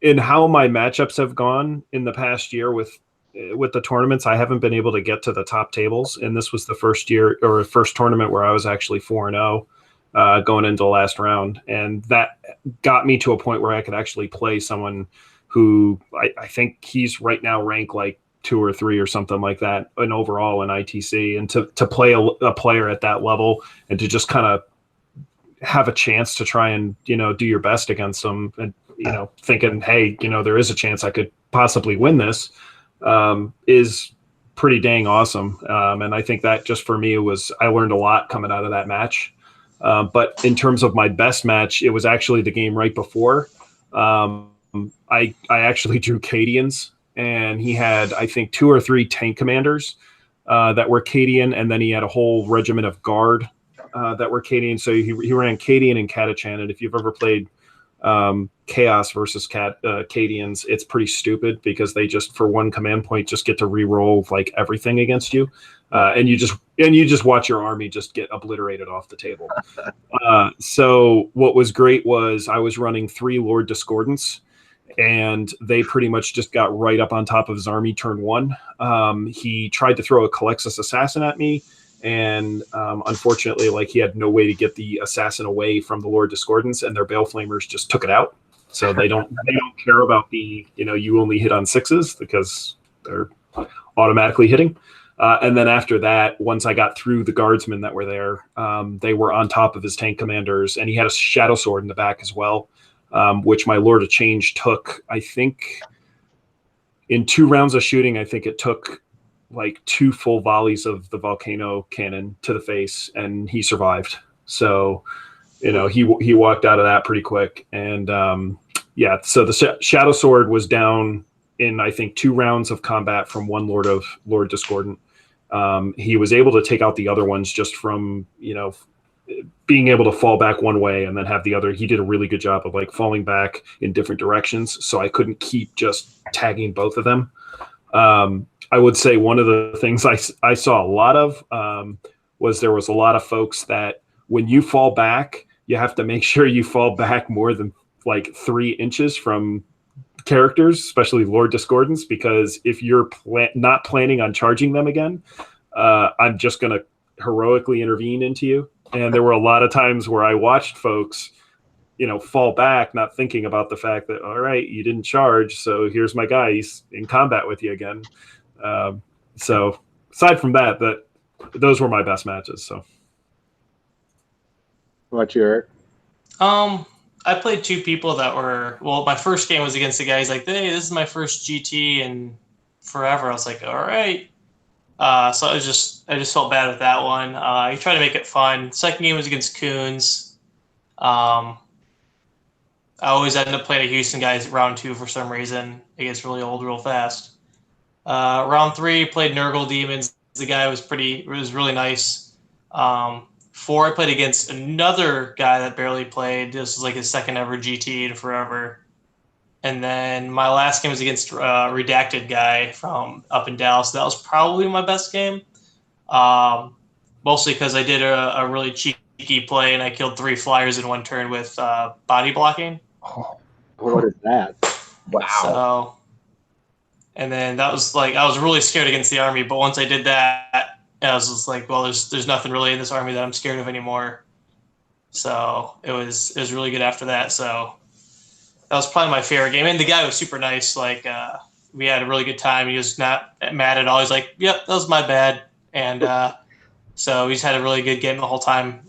in how my matchups have gone in the past year with the tournaments. I haven't been able to get to the top tables, and this was the first year or first tournament where I was actually 4-0 going into the last round, and that got me to a point where I could actually play someone who I think he's right now ranked like 2 or 3 or something like that in overall in ITC, and to play a player at that level and to just kind of have a chance to try and do your best against them, and thinking, hey, there is a chance I could possibly win this, is pretty dang awesome. And I think that just for me, I learned a lot coming out of that match. But in terms of my best match, it was actually the game right before. I actually drew Cadians, and he had, I think, 2 or 3 tank commanders that were Cadian, and then he had a whole regiment of guard that were Cadian. So he ran Cadian and Catachan. And if you've ever played Chaos versus Cadians, it's pretty stupid because they just, for one command point, just get to re-roll like everything against you, and you just watch your army just get obliterated off the table. So what was great was I was running 3 Lord Discordants, and they pretty much just got right up on top of his army turn 1. He tried to throw a Calexis Assassin at me, and unfortunately, like, he had no way to get the assassin away from the Lord Discordants, and their Bale Flamers just took it out. So they don't care about the, you only hit on 6s because they're automatically hitting. And then after that, once I got through the guardsmen that were there, they were on top of his tank commanders, and he had a Shadow Sword in the back as well, which my Lord of Change took, I think, in 2 rounds of shooting, I think it took like 2 full volleys of the volcano cannon to the face, and he survived. So, he walked out of that pretty quick. And so the Shadow Sword was down in, I think, 2 rounds of combat from 1 Lord Discordant. He was able to take out the other ones just from, being able to fall back one way and then have the other. He did a really good job of like falling back in different directions, so I couldn't keep just tagging both of them. I would say one of the things I saw a lot of was there was a lot of folks that when you fall back, you have to make sure you fall back more than like 3 inches from characters, especially Lord Discordants, because if you're not planning on charging them again, I'm just going to heroically intervene into you. And there were a lot of times where I watched folks, fall back, not thinking about the fact that, all right, you didn't charge, so here's my guy, he's in combat with you again. So aside from that, those were my best matches. So, what about you, Eric? I played 2 people that were, my first game was against a guy. He's like, hey, this is my first GT in forever. I was like, all right. So I just felt bad with that one. He tried to make it fun. Second game was against Coons. I always end up playing a Houston guy round 2 for some reason. It gets really old real fast. Round 3 played Nurgle Demons. The guy was really nice. 4 I played against another guy that barely played. This was like his second ever GT in forever. And then my last game was against Redacted guy from up in Dallas. That was probably my best game. Mostly because I did a really cheeky play and I killed 3 flyers in 1 turn with body blocking. Oh, what is that? Wow. So, and then that was like, I was really scared against the army, but once I did that, I was just like, well, there's nothing really in this army that I'm scared of anymore. So it was really good after that. So that was probably my favorite game. And the guy was super nice. Like, we had a really good time. He was not mad at all. He's like, yep, that was my bad. And so we just had a really good game the whole time,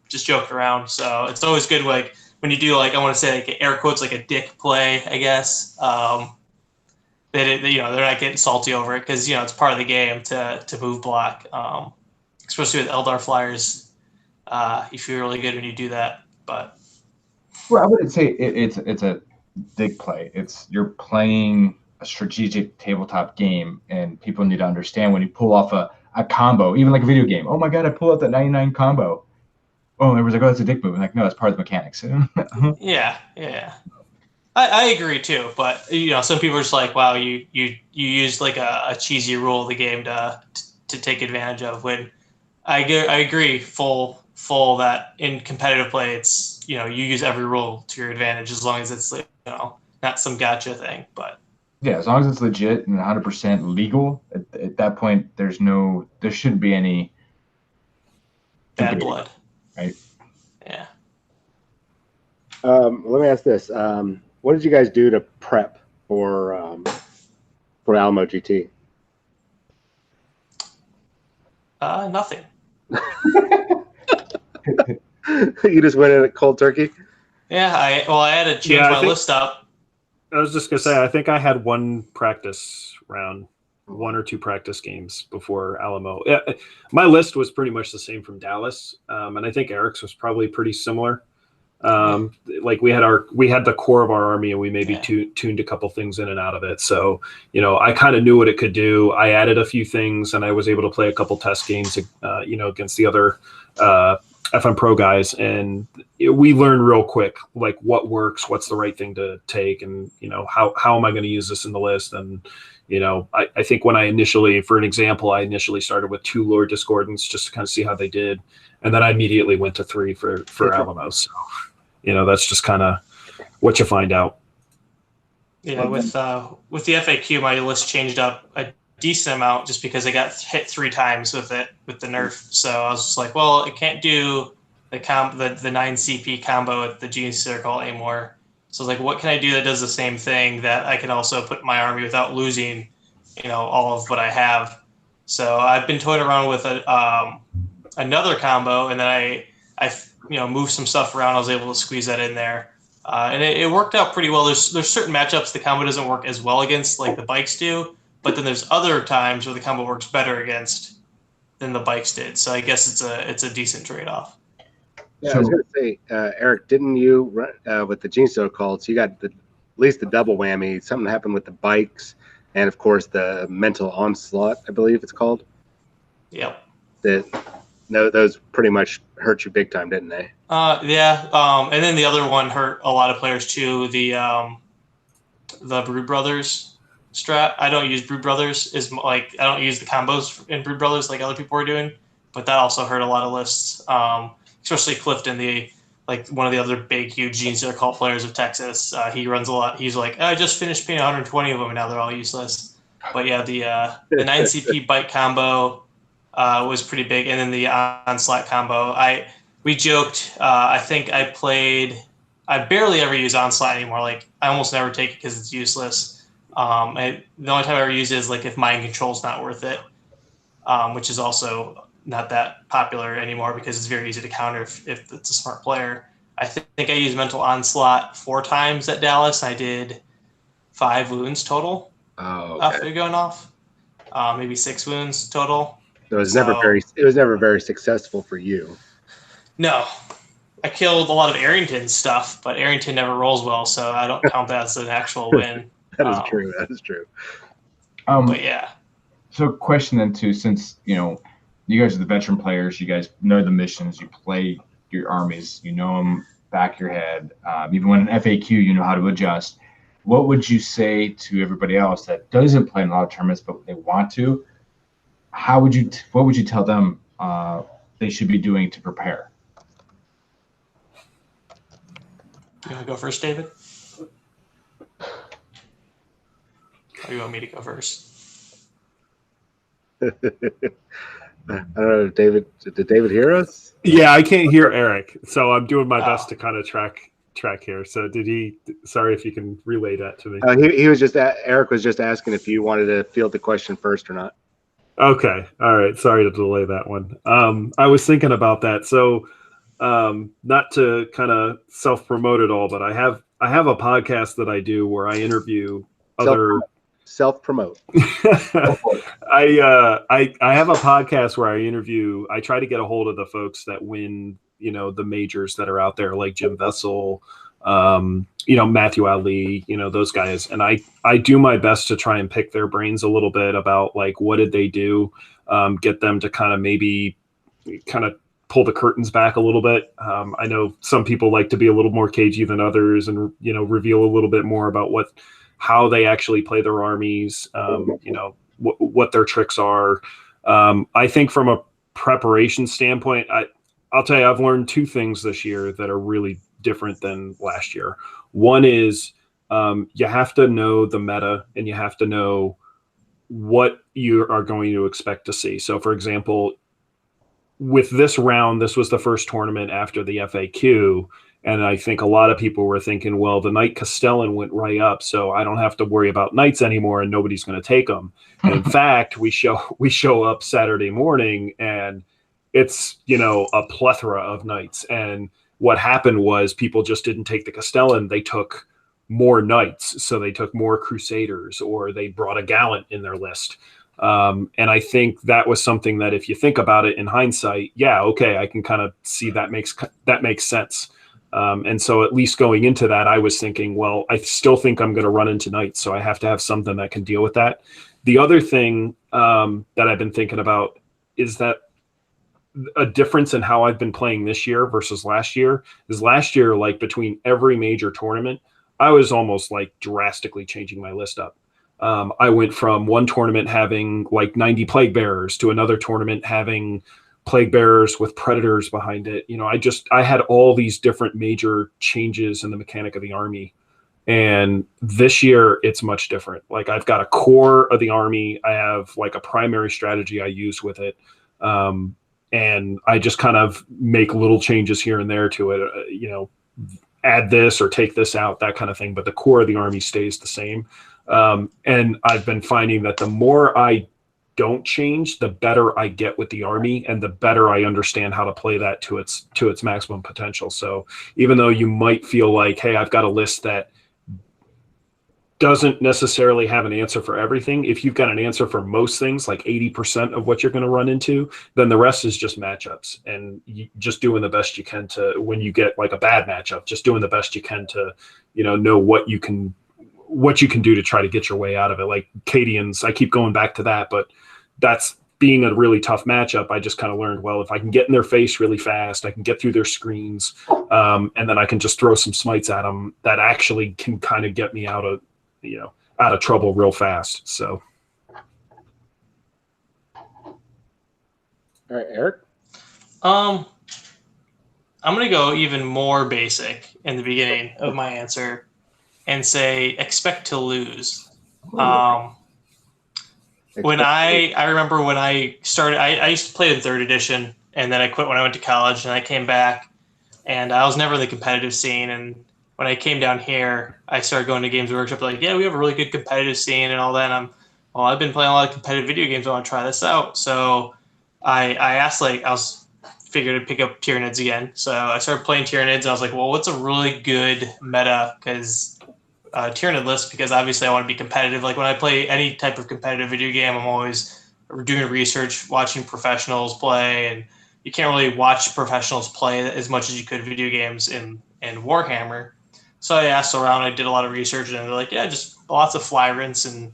just joking around. So it's always good, like, when you do, like, I want to say, like, air quotes, like a dick play, I guess. They're not getting salty over it because, it's part of the game to move block, especially with Eldar flyers. You feel really good when you do that. But well, I wouldn't say it's a big play. You're playing a strategic tabletop game, and people need to understand when you pull off a combo, even like a video game. Oh my god, I pulled out that 99 combo. Oh, everyone's like, oh, that's a dick move. I'm like, no, it's part of the mechanics. Yeah. I agree too, but some people are just like, wow, you used like a cheesy rule of the game to take advantage of. When I agree full that in competitive play, it's you use every rule to your advantage as long as it's not some gotcha thing. But yeah, as long as it's legit and 100% legal, at that point, there shouldn't be any bad blood, right? Yeah. Let me ask this. What did you guys do to prep for Alamo GT? Nothing. You just went in at cold turkey? Yeah, I had to change my list up. I was just gonna say, I think I had 1 practice round, 1 or 2 practice games before Alamo. Yeah, my list was pretty much the same from Dallas, and I think Eric's was probably pretty similar. Like we had the core of our army, and we maybe tuned a couple things in and out of it. So, I kind of knew what it could do. I added a few things, and I was able to play a couple test games, against the other FNPro guys, and we learn real quick, like what works, what's the right thing to take, and how am I going to use this in the list. And I think when I initially, for an example, I initially started with 2 Lord Discordants just to kind of see how they did, and then I immediately went to 3 for Alamo. So that's just kind of what you find out. Yeah, with the FAQ, my list changed up a decent amount just because I got hit 3 times with the nerf. So I was just like, well, it can't do the 9 CP combo with the Gene Circle anymore. So I was like, what can I do that does the same thing that I can also put in my army without losing, all of what I have? So I've been toying around with another combo, and then I moved some stuff around. I was able to squeeze that in there. And it worked out pretty well. There's certain matchups the combo doesn't work as well against, like the bikes do, but then there's other times where the combo works better against than the bikes did. So I guess it's a decent trade-off. Yeah, I was going to say, Eric, didn't you run with the Gene Store calls? You got at least the double whammy. Something happened with the bikes, and of course the mental onslaught, I believe it's called. Yep. Those pretty much hurt you big time, didn't they? Yeah. And then the other one hurt a lot of players too. The Brood Brothers strat. I don't use Brood Brothers. I don't use the combos in Brood Brothers like other people are doing, but that also hurt a lot of lists. Especially Clifton, one of the other big, huge Gene Stealer cult players of Texas. He runs a lot. He's like, I just finished painting 120 of them, and now they're all useless. But yeah, the 9 CP bike combo was pretty big, and then the onslaught combo. We joked. I think I barely ever use onslaught anymore. Like I almost never take it because it's useless. The only time I ever use it is like if mind control's not worth it, which is also not that popular anymore because it's very easy to counter if it's a smart player. I think I used mental onslaught 4 times at Dallas. I did 5 wounds total. Oh, okay. After going off, maybe 6 wounds total. So it was never very successful for you. No, I killed a lot of Arrington's stuff, but Arrington never rolls well, so I don't count that as an actual win. That is true. That is true. But yeah. So question then too, since you guys are the veteran players, you guys know the missions, you play your armies, you know them back of your head. Even when an FAQ, you know how to adjust. What would you say to everybody else that doesn't play in a lot of tournaments but they want to? What would you tell them they should be doing to prepare? You want to go first, David? Or you want me to go first? I don't know, David. Did David hear us? Yeah, I can't hear Eric, so I'm doing my best to kind of track here. So did he? Sorry if you can relay that to me. He was just Eric was just asking if you wanted to field the question first or not. Okay, all right. Sorry to delay that one. I was thinking about that. So, not to kind of self-promote it all, but I have a podcast that I do where I interview other. Self-promote. I have a podcast where I try to get a hold of the folks that win, the majors that are out there, like Jim Vessel, Matthew Ali, those guys. And I do my best to try and pick their brains a little bit about like, what did they do? Get them to kind of maybe kind of pull the curtains back a little bit. I know some people like to be a little more cagey than others and, reveal a little bit more about how they actually play their armies, what their tricks are. I think from a preparation standpoint, I'll tell you, I've learned 2 things this year that are really different than last year. One is you have to know the meta and you have to know what you are going to expect to see. So, for example, with this round, this was the first tournament after the FAQ. And I think a lot of people were thinking, well, the Knight Castellan went right up, so I don't have to worry about Knights anymore, and nobody's going to take them. And in fact, we show up Saturday morning, and it's a plethora of Knights. And what happened was people just didn't take the Castellan; they took more Knights, so they took more Crusaders, or they brought a Gallant in their list. And I think that was something that, if you think about it in hindsight, yeah, okay, I can kind of see that makes sense. And so at least going into that, I was thinking, well, I still think I'm going to run into Knights, so I have to have something that can deal with that. The other thing that I've been thinking about is that a difference in how I've been playing this year versus last year is last year, like between every major tournament, I was almost like drastically changing my list up. I went from one tournament having like 90 plague bearers to another tournament having plague bearers with predators behind it. I had all these different major changes in the mechanic of the army. And this year it's much different. Like I've got a core of the army. I have like a primary strategy I use with it. And I just kind of make little changes here and there to it, add this or take this out, that kind of thing. But the core of the army stays the same. And I've been finding that the more I don't change, the better I get with the army and the better I understand how to play that to its maximum potential. So even though you might feel like, hey, I've got a list that doesn't necessarily have an answer for everything. If you've got an answer for most things, like 80% of what you're going to run into, then the rest is just matchups and just doing the best you can to, when you get like a bad matchup, just doing the best you can to, know what you can do to try to get your way out of it. Like Cadians, I keep going back to that, but that's being a really tough matchup. I just kind of learned, well, if I can get in their face really fast, I can get through their screens, and then I can just throw some smites at them that actually can kind of get me out of trouble real fast. So. All right, Eric. I'm going to go even more basic in the beginning of my answer and say expect to lose. When I remember when I started, I used to play in 3rd edition, and then I quit when I went to college, and I came back, and I was never in the competitive scene. And when I came down here, I started going to Games Workshop, like, yeah, we have a really good competitive scene and all that. And I've been playing a lot of competitive video games. I want to try this out. So I asked, figured to pick up Tyranids again. So I started playing Tyranids, and I was like, well, what's a really good meta? Because Tyranid list, because obviously I want to be competitive. Like when I play any type of competitive video game, I'm always doing research, watching professionals play, and you can't really watch professionals play as much as you could video games in Warhammer. So I asked around, I did a lot of research, and they're like, yeah, just lots of fly rinse. And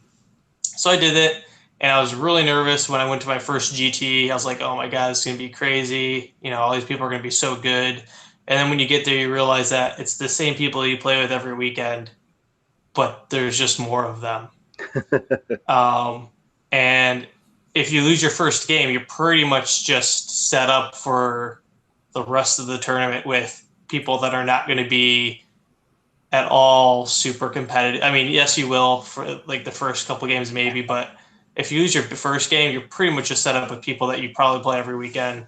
so I did it, and I was really nervous when I went to my first GT. I was like, oh my God, it's going to be crazy. All these people are going to be so good. And then when you get there, you realize that it's the same people you play with every weekend, but there's just more of them. And if you lose your first game, you're pretty much just set up for the rest of the tournament with people that are not going to be at all super competitive. I mean, yes, you will for like the first couple games maybe, but if you lose your first game, you're pretty much just set up with people that you probably play every weekend.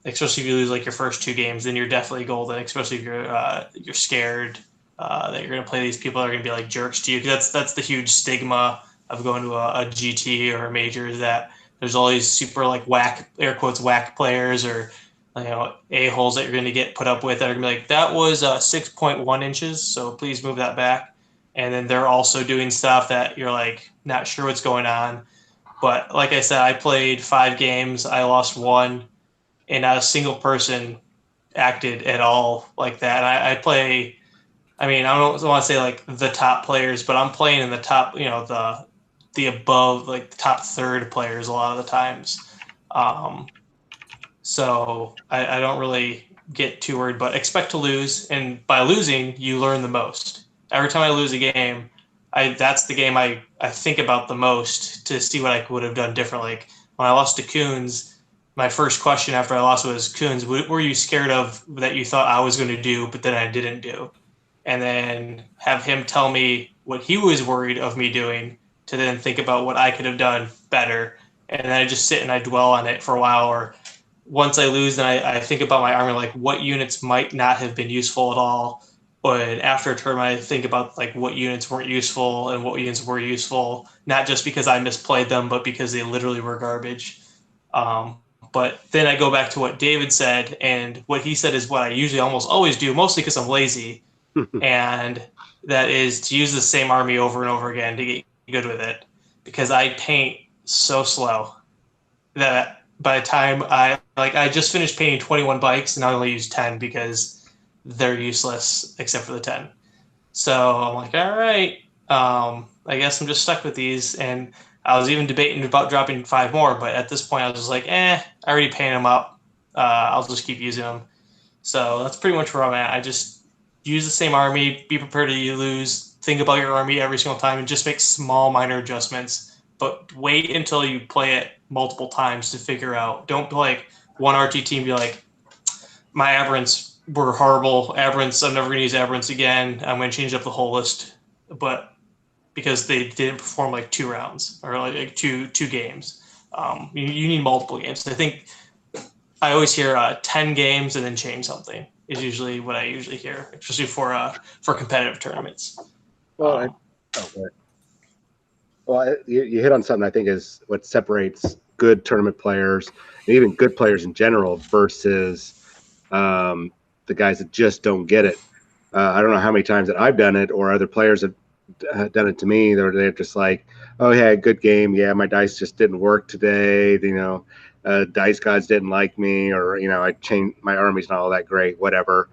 Especially if you lose like your first 2 games, then you're definitely golden. Especially if you're scared that you're going to play these people that are going to be like jerks to you. Because that's the huge stigma of going to a GT or a major, is that there's all these super like whack, air quotes, whack players or a-holes that you're going to get put up with that are going to be like, that was 6.1 inches, so please move that back. And then they're also doing stuff that you're like not sure what's going on. But like I said, I played 5 games, I lost 1, and not a single person acted at all like that. I play, I mean, I don't want to say like the top players, but I'm playing in the top, the above, like the top third players a lot of the times. So I don't really get too worried, but expect to lose. And by losing, you learn the most. Every time I lose a game, that's the game I think about the most to see what I would have done differently. Like when I lost to Coons, my first question after I lost was, Coons, what were you scared of that you thought I was going to do, but then I didn't do? And then have him tell me what he was worried of me doing to then think about what I could have done better. And then I just sit and I dwell on it for a while. Or once I lose, then I think about my army, like what units might not have been useful at all. But after a tournament, I think about like what units weren't useful and what units were useful, not just because I misplayed them, but because they literally were garbage. But then I go back to what David said, and what he said is what I usually almost always do, mostly because I'm lazy. And that is to use the same army over and over again to get good with it, because I paint so slow that by the time I just finished painting 21 bikes and I only used 10 because they're useless except for the 10. So I'm like, all right, I guess I'm just stuck with these. And I was even debating about dropping 5 more, but at this point I was just like, I already paid them up. I'll just keep using them. So that's pretty much where I'm at. I just use the same army, be prepared to lose, think about your army every single time, and just make small minor adjustments. But wait until you play it multiple times to figure out. Don't be like one RT team be like, my aberrants were horrible. Aberrants, I'm never going to use aberrants again. I'm going to change up the whole list. But because they didn't perform like 2 rounds or like two games, you need multiple games. I think I always hear 10 games and then change something is usually what I usually hear, especially for competitive tournaments. Well, you hit on something I think is what separates good tournament players and even good players in general versus the guys that just don't get it. I don't know how many times that I've done it or other players have done it to me. They're just like, oh, yeah, good game. Yeah, my dice just didn't work today. Dice gods didn't like me, or I changed my army's not all that great. Whatever.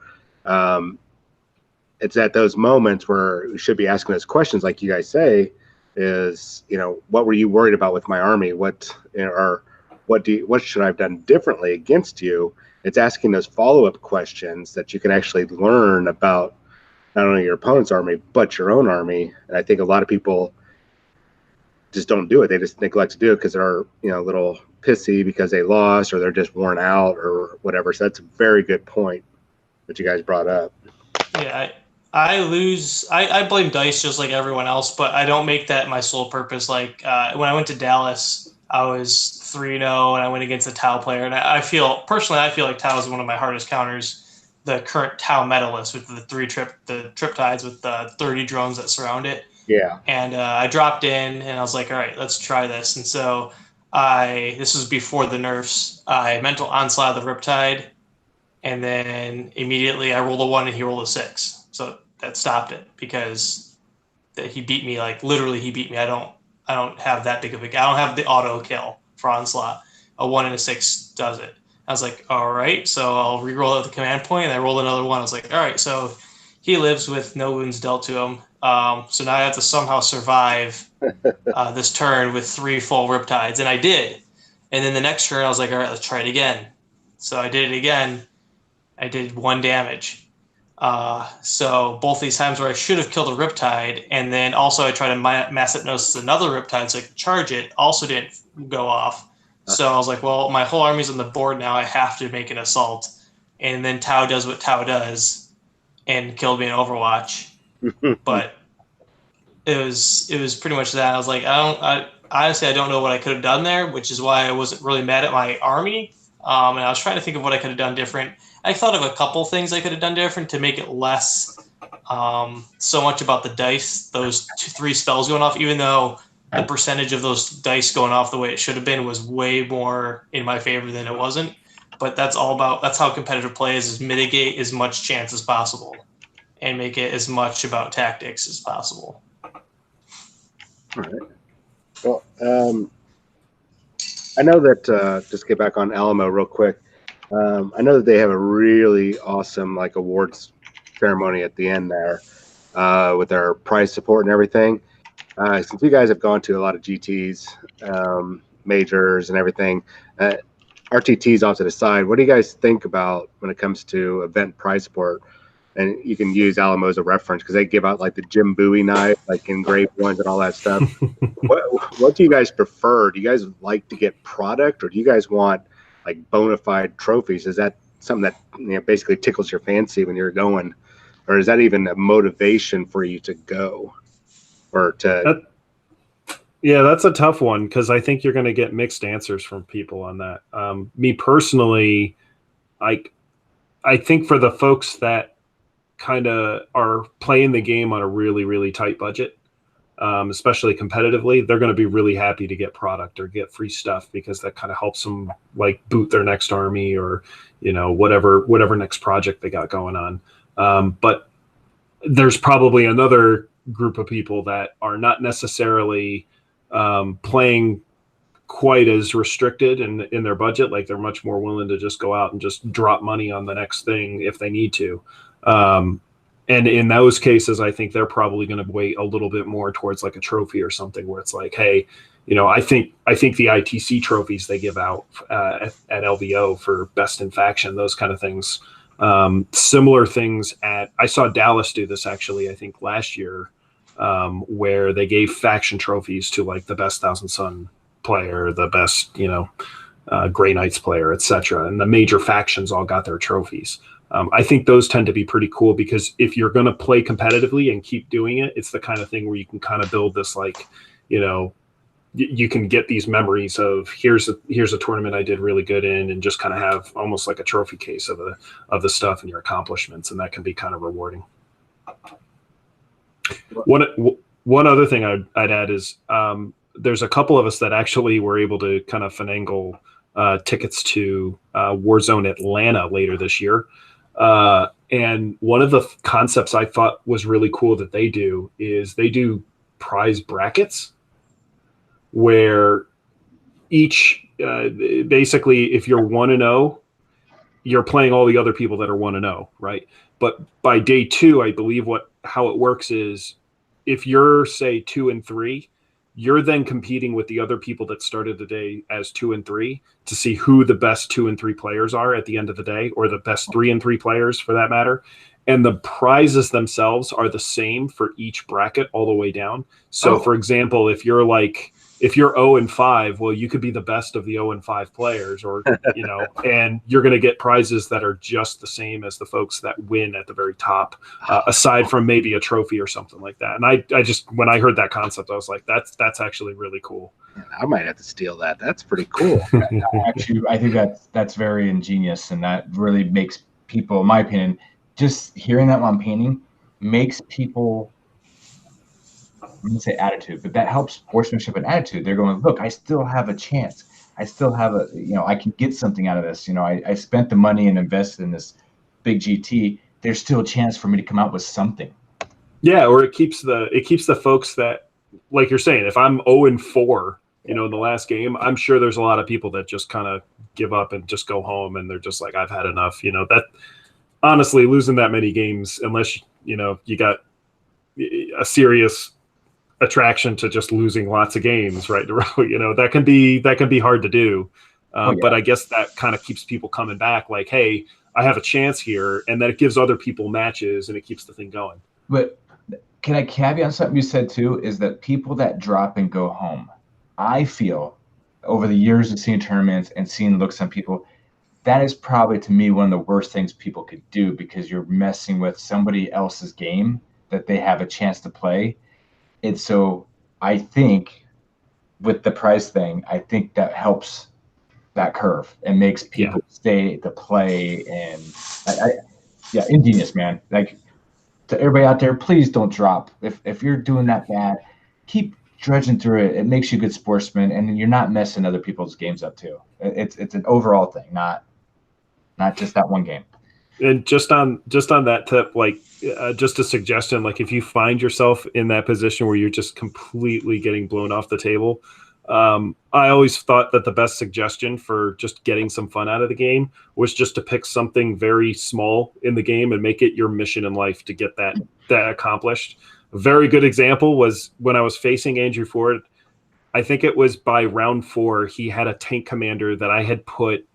It's at those moments where we should be asking those questions, like you guys say, is what were you worried about with my army? What should I have done differently against you? It's asking those follow-up questions that you can actually learn about not only your opponent's army but your own army. And I think a lot of people just don't do it. They just neglect to do it because they're a little pissy because they lost or they're just worn out or whatever. So that's a very good point that you guys brought up. Yeah, I lose. I blame dice just like everyone else, but I don't make that my sole purpose. Like when I went to Dallas, I was 3-0 and I went against a Tau player, and I feel like Tau is one of my hardest counters. The current Tau medalist with the triptides with the 30 drones that surround it. Yeah. And I dropped in and I was like, all right, let's try this. And so this was before the nerfs. I mental onslaught the Riptide, and then immediately I rolled a 1 and he rolled a 6. So that stopped it because he beat me. Like literally, he beat me. I don't have that big of I don't have the auto kill for onslaught. A 1 and a 6 does it. I was like, all right, so I'll re-roll at the command point, and I rolled another 1. I was like, all right, so he lives with no wounds dealt to him. So now I have to somehow survive this turn with 3 full Riptides, and I did. And then the next turn, I was like, all right, let's try it again. So I did it again. I did 1 damage. So both these times where I should have killed a Riptide, and then also I tried to mass hypnosis another Riptide so I could charge it, also didn't go off. So I was like, well, my whole army's on the board now. I have to make an assault. And then Tau does what Tau does and killed me in Overwatch. But it was pretty much that. I was like, honestly, I don't know what I could have done there, which is why I wasn't really mad at my army. And I was trying to think of what I could have done different. I thought of a couple things I could have done different to make it less so much about the dice, those 3 spells going off, even though the percentage of those dice going off the way it should have been was way more in my favor than it wasn't. But that's how competitive play is mitigate as much chance as possible and make it as much about tactics as possible. All right. Well, I know that, just get back on Alamo real quick. I know that they have a really awesome awards ceremony at the end there with their prize support and everything. Since you guys have gone to a lot of GTs, majors and everything, RTTs off to the side, what do you guys think about when it comes to event prize support? And you can use Alamo as a reference because they give out the Jim Bowie knife, engraved ones and all that stuff. What do you guys prefer? Do you guys like to get product, or do you guys want bona fide trophies? Is that something that basically tickles your fancy when you're going, or is that even a motivation for you to go? Yeah, that's a tough one because I think you're going to get mixed answers from people on that. Me personally, I think for the folks that kind of are playing the game on a really, really tight budget, especially competitively, they're going to be really happy to get product or get free stuff because that kind of helps them boot their next army or whatever next project they got going on. But there's probably another group of people that are not necessarily playing quite as restricted in their budget. They're much more willing to just go out and just drop money on the next thing if they need to. And in those cases, I think they're probably going to weight a little bit more towards like a trophy or something where it's like, hey, I think the ITC trophies they give out at LVO for best in faction, those kind of things. Similar things I saw Dallas do this actually, I think last year, where they gave faction trophies to like the best Thousand Sun player, the best, Grey Knights player, etc. And the major factions all got their trophies. I think those tend to be pretty cool because if you're going to play competitively and keep doing it, it's the kind of thing where you can kind of build this like, you can get these memories of here's a tournament I did really good in, and just kind of have almost like a trophy case of the stuff and your accomplishments, and that can be kind of rewarding. One other thing I'd add is there's a couple of us that actually were able to kind of finagle tickets to Warzone Atlanta later this year. And one of the concepts I thought was really cool that they do is they do prize brackets where each basically if you're 1-0, you're playing all the other people that are 1-0, right? But by day 2, I believe how it works is if you're say 2-3, you're then competing with the other people that started the day as 2-3 to see who the best 2-3 players are at the end of the day, or the best 3-3 players for that matter. And the prizes themselves are the same for each bracket all the way down. So for example, if you're 0-5, well, you could be the best of the 0-5 players, or, and you're going to get prizes that are just the same as the folks that win at the very top, aside from maybe a trophy or something like that. And I just, when I heard that concept, I was like, that's actually really cool. I might have to steal that. That's pretty cool. Actually, I think that's very ingenious, and that really makes people, in my opinion, just hearing that while I'm painting makes people, I wouldn't say attitude, but that helps sportsmanship and attitude. They're going, look, I still have a chance. I still have I can get something out of this. I spent the money and invested in this big GT. There's still a chance for me to come out with something. Yeah, or it keeps the folks that, like you're saying, if I'm 0-4, in the last game, I'm sure there's a lot of people that just kind of give up and just go home, and they're just like, I've had enough. That honestly, losing that many games, unless you got a serious attraction to just losing lots of games right in a row, that can be hard to do. But I guess that kind of keeps people coming back like, hey, I have a chance here, and then it gives other people matches and it keeps the thing going. But can I caveat something you said too, is that people that drop and go home, I feel over the years of seeing tournaments and seeing looks on people, that is probably to me one of the worst things people could do, because you're messing with somebody else's game that they have a chance to play. And so I think with the prize thing, I think that helps that curve and makes people stay to play. And ingenious, man. Like, to everybody out there, please don't drop. If you're doing that bad, keep dredging through it. It makes you a good sportsman, and you're not messing other people's games up too. It's an overall thing, not just that one game. And just on that tip, like just a suggestion, like if you find yourself in that position where you're just completely getting blown off the table, I always thought that the best suggestion for just getting some fun out of the game was just to pick something very small in the game and make it your mission in life to get that accomplished. A very good example was when I was facing Andrew Ford. I think it was by round 4, he had a tank commander that I had put,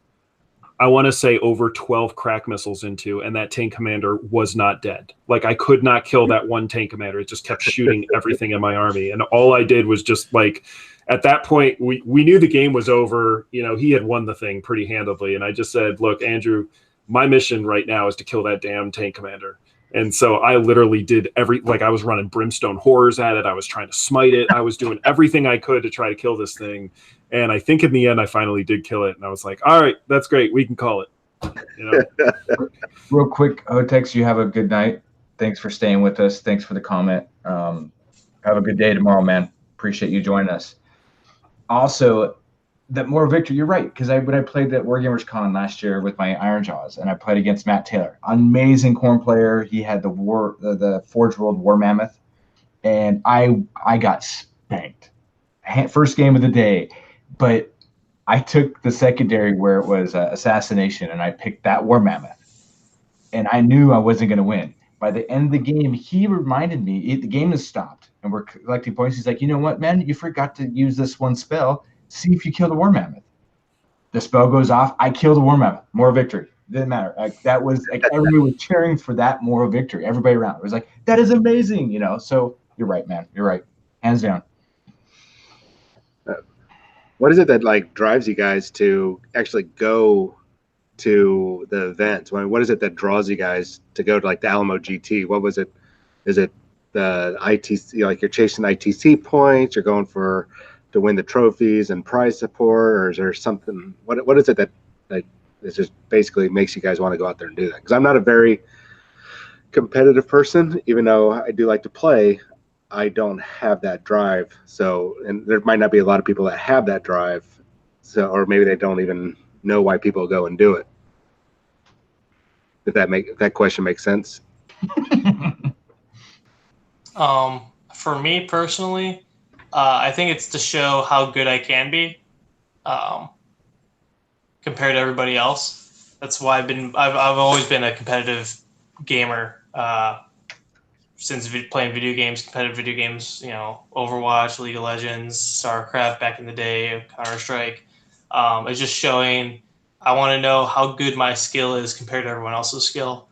I want to say, over 12 crack missiles into, and that tank commander was not dead. Like, I could not kill that one tank commander. It just kept shooting everything in my army. And all I did was just, like, at that point, we knew the game was over. He had won the thing pretty handily. And I just said, look, Andrew, my mission right now is to kill that damn tank commander. And so I literally did I was running brimstone horrors at it. I was trying to smite it. I was doing everything I could to try to kill this thing. And I think in the end, I finally did kill it. And I was like, all right, that's great. We can call it. Real quick, Hotex, you have a good night. Thanks for staying with us. Thanks for the comment. Have a good day tomorrow, man. Appreciate you joining us. Also, that more Victor, you're right, because when I played at Wargamers Con last year with my Iron Jaws, and I played against Matt Taylor, amazing corn player. He had the Forge World War Mammoth, and I got spanked. First game of the day, but I took the secondary where it was assassination, and I picked that War Mammoth, and I knew I wasn't going to win. by the end of the game, he reminded me, the game is stopped and we're collecting points. He's like, you know what, man, you forgot to use this one spell. See if you kill the war mammoth. The spell goes off. I kill the war mammoth. Moral victory. Didn't matter. Like, that was like everybody was cheering for that moral victory. Everybody around it was like, that is amazing, you know. So you're right, man. You're right. Hands down. What is it that like drives you guys to actually go to the events? What is it that draws you guys to go to like the Alamo GT? What was it? Is it the ITC? Like you're chasing ITC points? You're going to win the trophies and prize support, or is there something? What is it that like it just basically makes you guys want to go out there and do that? Because I'm not a very competitive person, even though I do like to play. I don't have that drive. So, and there might not be a lot of people that have that drive. So, or maybe they don't even know why people go and do it. If that question makes sense. For me personally, I think it's to show how good I can be, compared to everybody else. That's why I've always been a competitive gamer, since playing video games, competitive video games, you know, Overwatch, League of Legends, StarCraft back in the day, Counter-Strike. It's just showing, I want to know how good my skill is compared to everyone else's skill.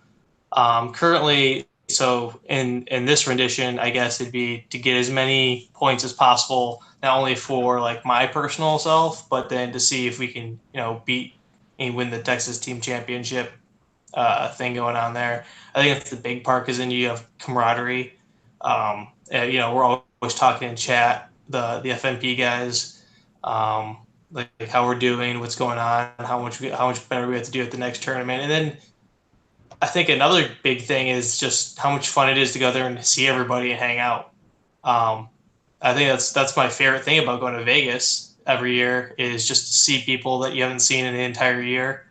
Currently, so in this rendition, I guess it'd be to get as many points as possible, not only for like my personal self, but then to see if we can, you know, beat and win the Texas Team Championship thing going on there. I think that's the big part, because then you have camaraderie. You know, we're always talking in chat, the FNP guys, like how we're doing, what's going on, how much better we have to do at the next tournament. And then I think another big thing is just how much fun it is to go there and see everybody and hang out. I think that's my favorite thing about going to Vegas every year, is just to see people that you haven't seen in the entire year.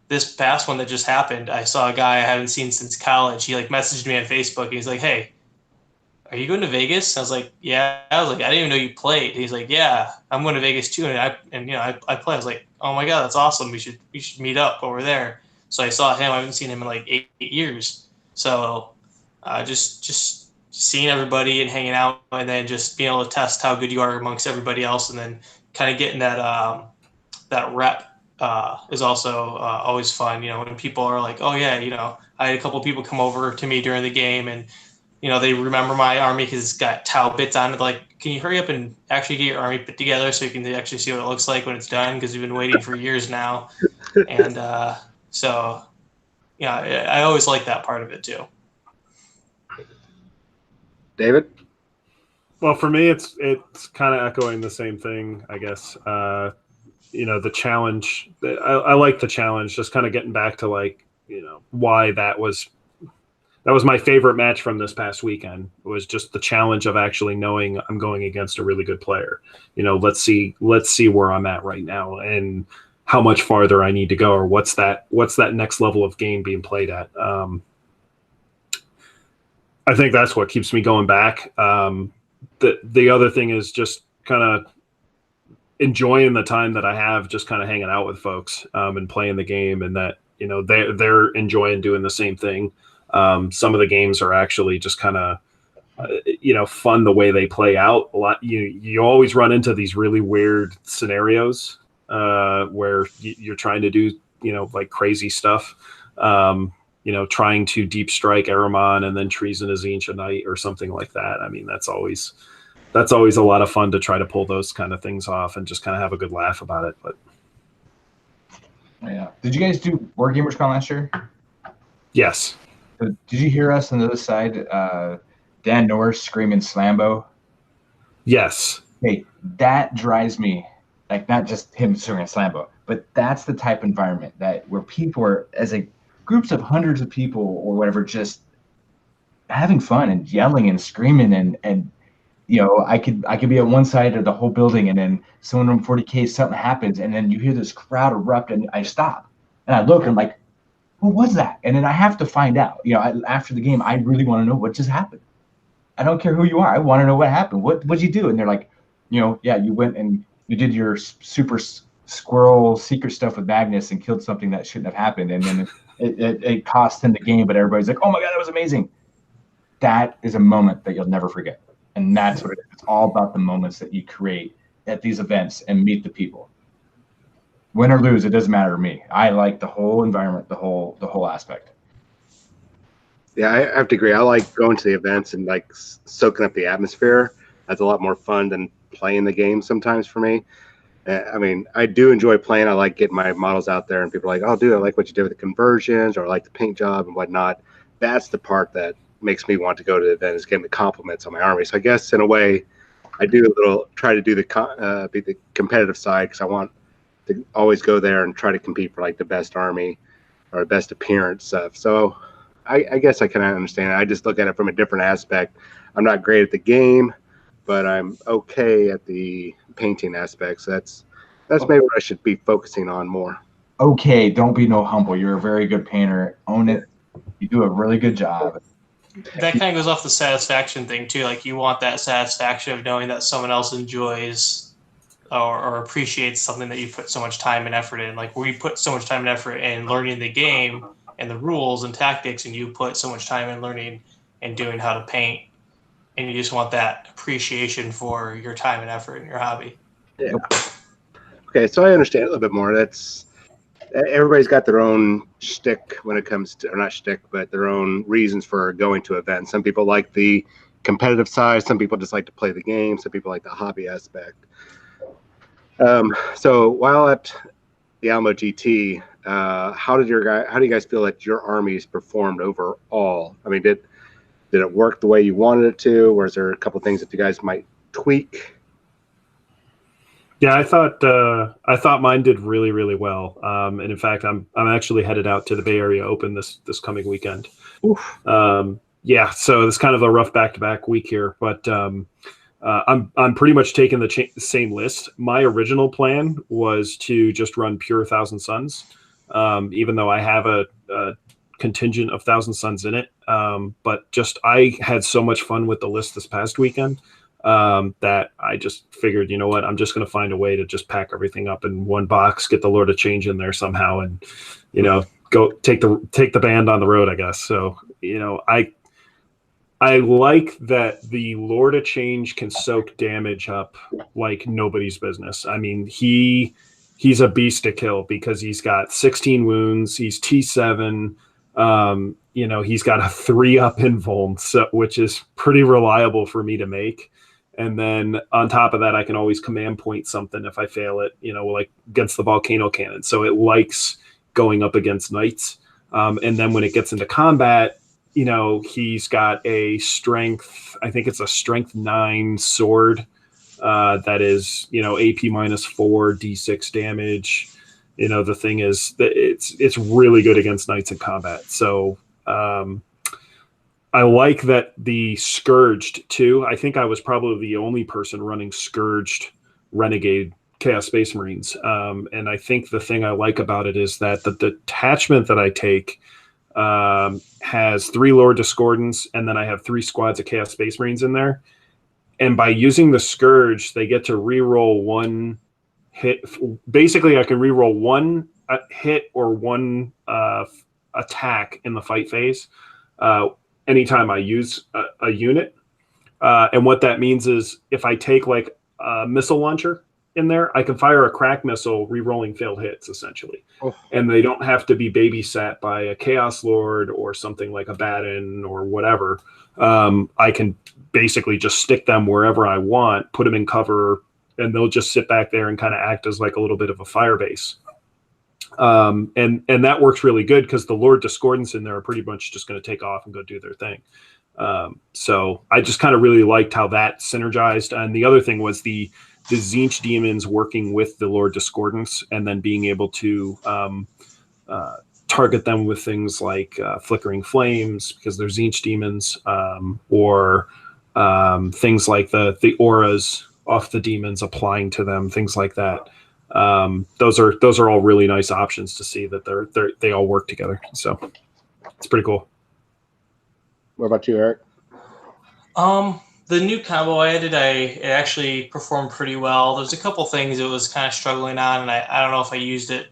This past one that just happened, I saw a guy I haven't seen since college. He like messaged me on Facebook. He's like, "Hey, are you going to Vegas?" I was like, "Yeah." I was like, "I didn't even know you played." He's like, "Yeah, I'm going to Vegas too." And you know, I play. I was like, "Oh my God, that's awesome. We should meet up over there." So I saw him. I haven't seen him in like 8 years. So just seeing everybody and hanging out, and then just being able to test how good you are amongst everybody else, and then kind of getting that rep. Is also always fun, you know, when people are like, "Oh yeah, you know, I had a couple of people come over to me during the game, and you know, they remember my army because it's got tau bits on it. Like, can you hurry up and actually get your army put together so you can actually see what it looks like when it's done? Because we've been waiting for years now." And so, yeah, I always like that part of it too. David? Well, for me, it's kind of echoing the same thing, I guess. You know, the challenge, I like the challenge, just kind of getting back to like, you know, why that was my favorite match from this past weekend, was just the challenge of actually knowing I'm going against a really good player. You know, let's see where I'm at right now and how much farther I need to go, or what's that next level of game being played at. I think that's what keeps me going back. The other thing is just kind of enjoying the time that I have, just kind of hanging out with folks and playing the game, and that, you know, they're enjoying doing the same thing. Some of the games are actually just kind of, you know, fun the way they play out. A lot, you always run into these really weird scenarios where you're trying to do, you know, like crazy stuff. You know, trying to deep strike Aramon and then treason as ancient knight or something like that. I mean, that's always a lot of fun to try to pull those kind of things off and just kind of have a good laugh about it. But yeah, did you guys do Wargamers Con last year? Yes. Did you hear us on the other side? Dan Norris screaming Slambo. Yes. Hey, that drives me, like, not just him screaming Slambo, but that's the type of environment where people are, as a groups of hundreds of people or whatever, just having fun and yelling and screaming and you know, I could be at one side of the whole building, and then someone on 40K, something happens, and then you hear this crowd erupt, and I stop and I look and I'm like, what was that? And then I have to find out. You know, after the game, I really want to know what just happened. I don't care who you are. I want to know what happened. What'd you do? And they're like, you know, yeah, you went and you did your super squirrel secret stuff with Magnus and killed something that shouldn't have happened. And then it cost him the game, but everybody's like, oh my God, that was amazing. That is a moment that you'll never forget. And that's what it is. It's all about the moments that you create at these events and meet the people. Win or lose, it doesn't matter to me. I like the whole environment, the whole aspect. Yeah, I have to agree. I like going to the events and like soaking up the atmosphere. That's a lot more fun than playing the game sometimes for me. I mean, I do enjoy playing. I like getting my models out there, and people are like, "Oh, dude, I like what you did with the conversions, or I like the paint job and whatnot." That's the part that makes me want to go to the event, is getting the compliments on my army. So I guess in a way, I do try to do be the competitive side, because I want to always go there and try to compete for like the best army or best appearance stuff. So I guess I kind of understand it. I just look at it from a different aspect. I'm not great at the game, but I'm okay at the painting aspects. That's maybe what I should be focusing on more. Okay, don't be no humble. You're a very good painter. Own it. You do a really good job. That kind of goes off the satisfaction thing too. Like, you want that satisfaction of knowing that someone else enjoys or appreciates something that you put so much time and effort in. Like, we put so much time and effort in learning the game and the rules and tactics, and you put so much time in learning and doing how to paint, and you just want that appreciation for your time and effort in your hobby. Yeah. Okay, so I understand a little bit more. That's everybody's got their own shtick when it comes to, or not shtick, but their own reasons for going to events. Some people like the competitive side. Some people just like to play the game. Some people like the hobby aspect. So while at the Alamo GT, how do you guys feel that your armies performed overall? I mean, did it work the way you wanted it to, or is there a couple of things that you guys might tweak? Yeah, I thought mine did really, really well. And in fact, I'm actually headed out to the Bay Area Open this coming weekend. Yeah, so it's kind of a rough back-to-back week here, but I'm pretty much taking the same list. My original plan was to just run pure Thousand Suns, even though I have a contingent of Thousand Suns in it. But just I had so much fun with the list this past weekend that I just figured, you know what, I'm just going to find a way to just pack everything up in one box, get the Lord of Change in there somehow, and go take the band on the road, I guess. So I like that the Lord of Change can soak damage up like nobody's business. I mean, he's a beast to kill because he's got 16 wounds. He's T7. He's got a 3-up in Vuln, which is pretty reliable for me to make. And then on top of that, I can always command point something if I fail it, like against the volcano cannon. So it likes going up against knights. And then when it gets into combat, he's got a strength, I think it's a strength 9 sword that is, AP -4, D6 damage. The thing is that it's really good against knights in combat. So I like that the Scourged too. I think I was probably the only person running Scourged Renegade Chaos Space Marines. And I think the thing I like about it is that the detachment that I take has 3 Lord Discordants, and then I have 3 squads of Chaos Space Marines in there. And by using the Scourge, they get to reroll 1 hit. Basically, I can reroll 1 hit or 1 attack in the fight phase anytime I use a unit. And what that means is if I take like a missile launcher in there, I can fire a crack missile, re-rolling failed hits, essentially. Oh. And they don't have to be babysat by a Chaos Lord or something like a Batten or whatever. I can basically just stick them wherever I want, put them in cover, and they'll just sit back there and kind of act as like a little bit of a fire base. And that works really good because the Lord Discordants in there are pretty much just going to take off and go do their thing. So I just kind of really liked how that synergized. And the other thing was the Tzeentch demons working with the Lord Discordants and then being able to target them with things like flickering flames because they're Tzeentch demons, or things like the auras off the demons applying to them, things like that. Those are all really nice options to see that they all work together. So it's pretty cool. What about you, Eric? The new combo I added, it actually performed pretty well. There's a couple things it was kind of struggling on, and I don't know if I used it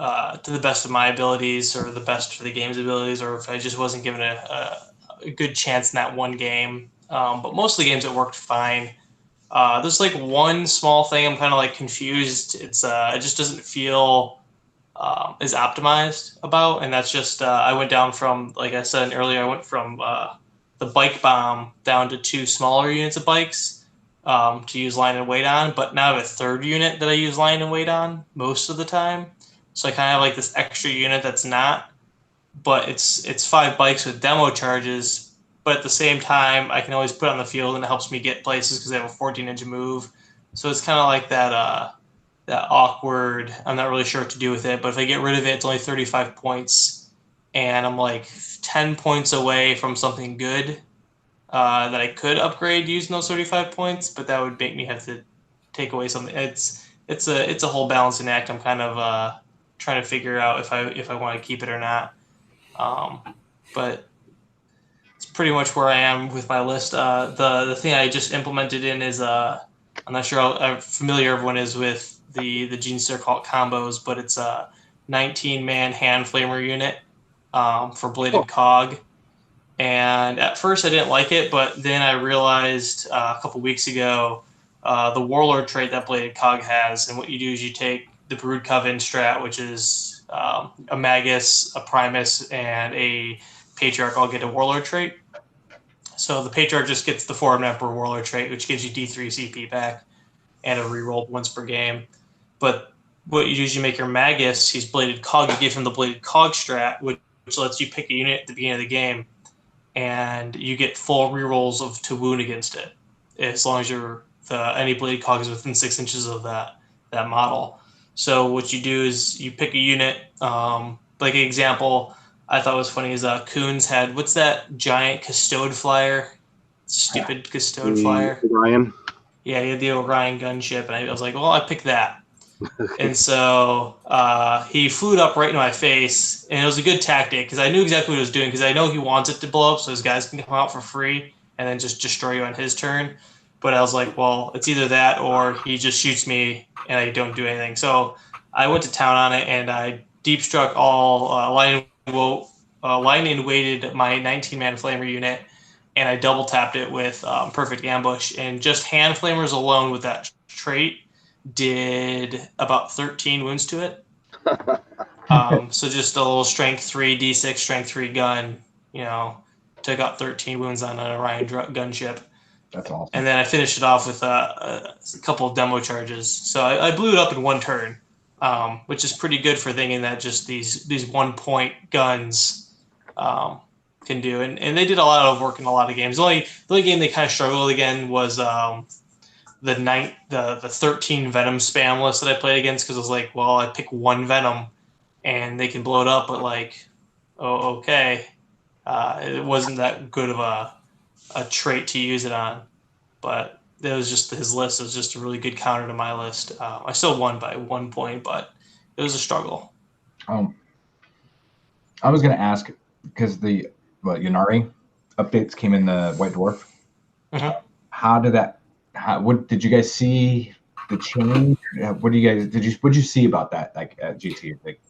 to the best of my abilities or the best for the game's abilities, or if I just wasn't given a good chance in that one game. But most of the games it worked fine. There's like one small thing I'm kind of like confused. It just doesn't feel is optimized about, and that's just I went down from, like I said earlier, I went from the bike bomb down to 2 smaller units of bikes to use line and weight on, but now I have a 3rd unit that I use line and weight on most of the time. So I kind of have like this extra unit that's not, but it's 5 bikes with demo charges, but at the same time I can always put it on the field and it helps me get places because I have a 14-inch move. So it's kind of like that awkward, I'm not really sure what to do with it, but if I get rid of it, it's only 35 points, and I'm like 10 points away from something good that I could upgrade using those 35 points, but that would make me have to take away something. It's a whole balancing act. I'm kind of trying to figure out if I want to keep it or not. But it's pretty much where I am with my list. The thing I just implemented in is I'm not sure how familiar everyone is with the Genestealer called combos, but it's a 19-man hand flamer unit for bladed cog. And at first I didn't like it, but then I realized a couple weeks ago the warlord trait that bladed cog has, and what you do is you take the Brood Coven strat, which is a Magus, a Primus, and a Patriarch all get a warlord trait. So the Patriarch just gets the Foreign Emperor warlord trait, which gives you D3 CP back and a reroll once per game. But what you do is you make your Magus, he's bladed cog, you give him the bladed cog strat, which lets you pick a unit at the beginning of the game, and you get full rerolls to wound against it, as long as any bladed cog is within 6 inches of that model. So what you do is you pick a unit. Like an example I thought was funny is Coons had, what's that giant Custode flyer? Stupid Custode flyer. Ryan. Yeah, he had the Orion gunship, and I was like, well, I picked that. And so he flew it up right into my face, and it was a good tactic because I knew exactly what he was doing, because I know he wants it to blow up so his guys can come out for free and then just destroy you on his turn. But I was like, well, it's either that or he just shoots me and I don't do anything. So I went to town on it, and I deep struck all line and weighted my 19-man flamer unit, and I double tapped it with perfect ambush, and just hand flamers alone with that trait did about 13 wounds to it. So just a little strength 3 D6 strength 3 gun, took out 13 wounds on an Orion gunship. That's awesome. And then I finished it off with a couple of demo charges. So I blew it up in one turn, which is pretty good for thinking that just these 1-point guns can do. And they did a lot of work in a lot of games. The only game they kind of struggled again was the 13 Venom spam list that I played against, because I was like, well, I pick 1 Venom and they can blow it up, but like, oh, okay. It wasn't that good of a trait to use it on, but it was just, his list was just a really good counter to my list. I still won by 1 point, but it was a struggle. I was going to ask, because the Ynnari updates came in the White Dwarf. Mm-hmm. What did you guys see the change? What did you see about that, like at GT? Like,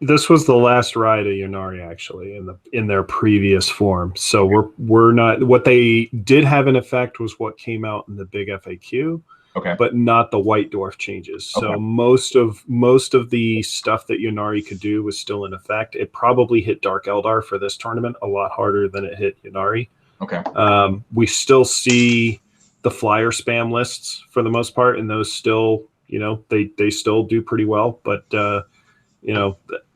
this was the last ride of Ynnari, actually, in their previous form. So we're not, what they did have in effect was what came out in the big FAQ. Okay. But not the White Dwarf changes. So okay. most of the stuff that Ynnari could do was still in effect. It probably hit Dark Eldar for this tournament a lot harder than it hit Ynnari. Okay. We still see the flyer spam lists for the most part, and those still, they still do pretty well. But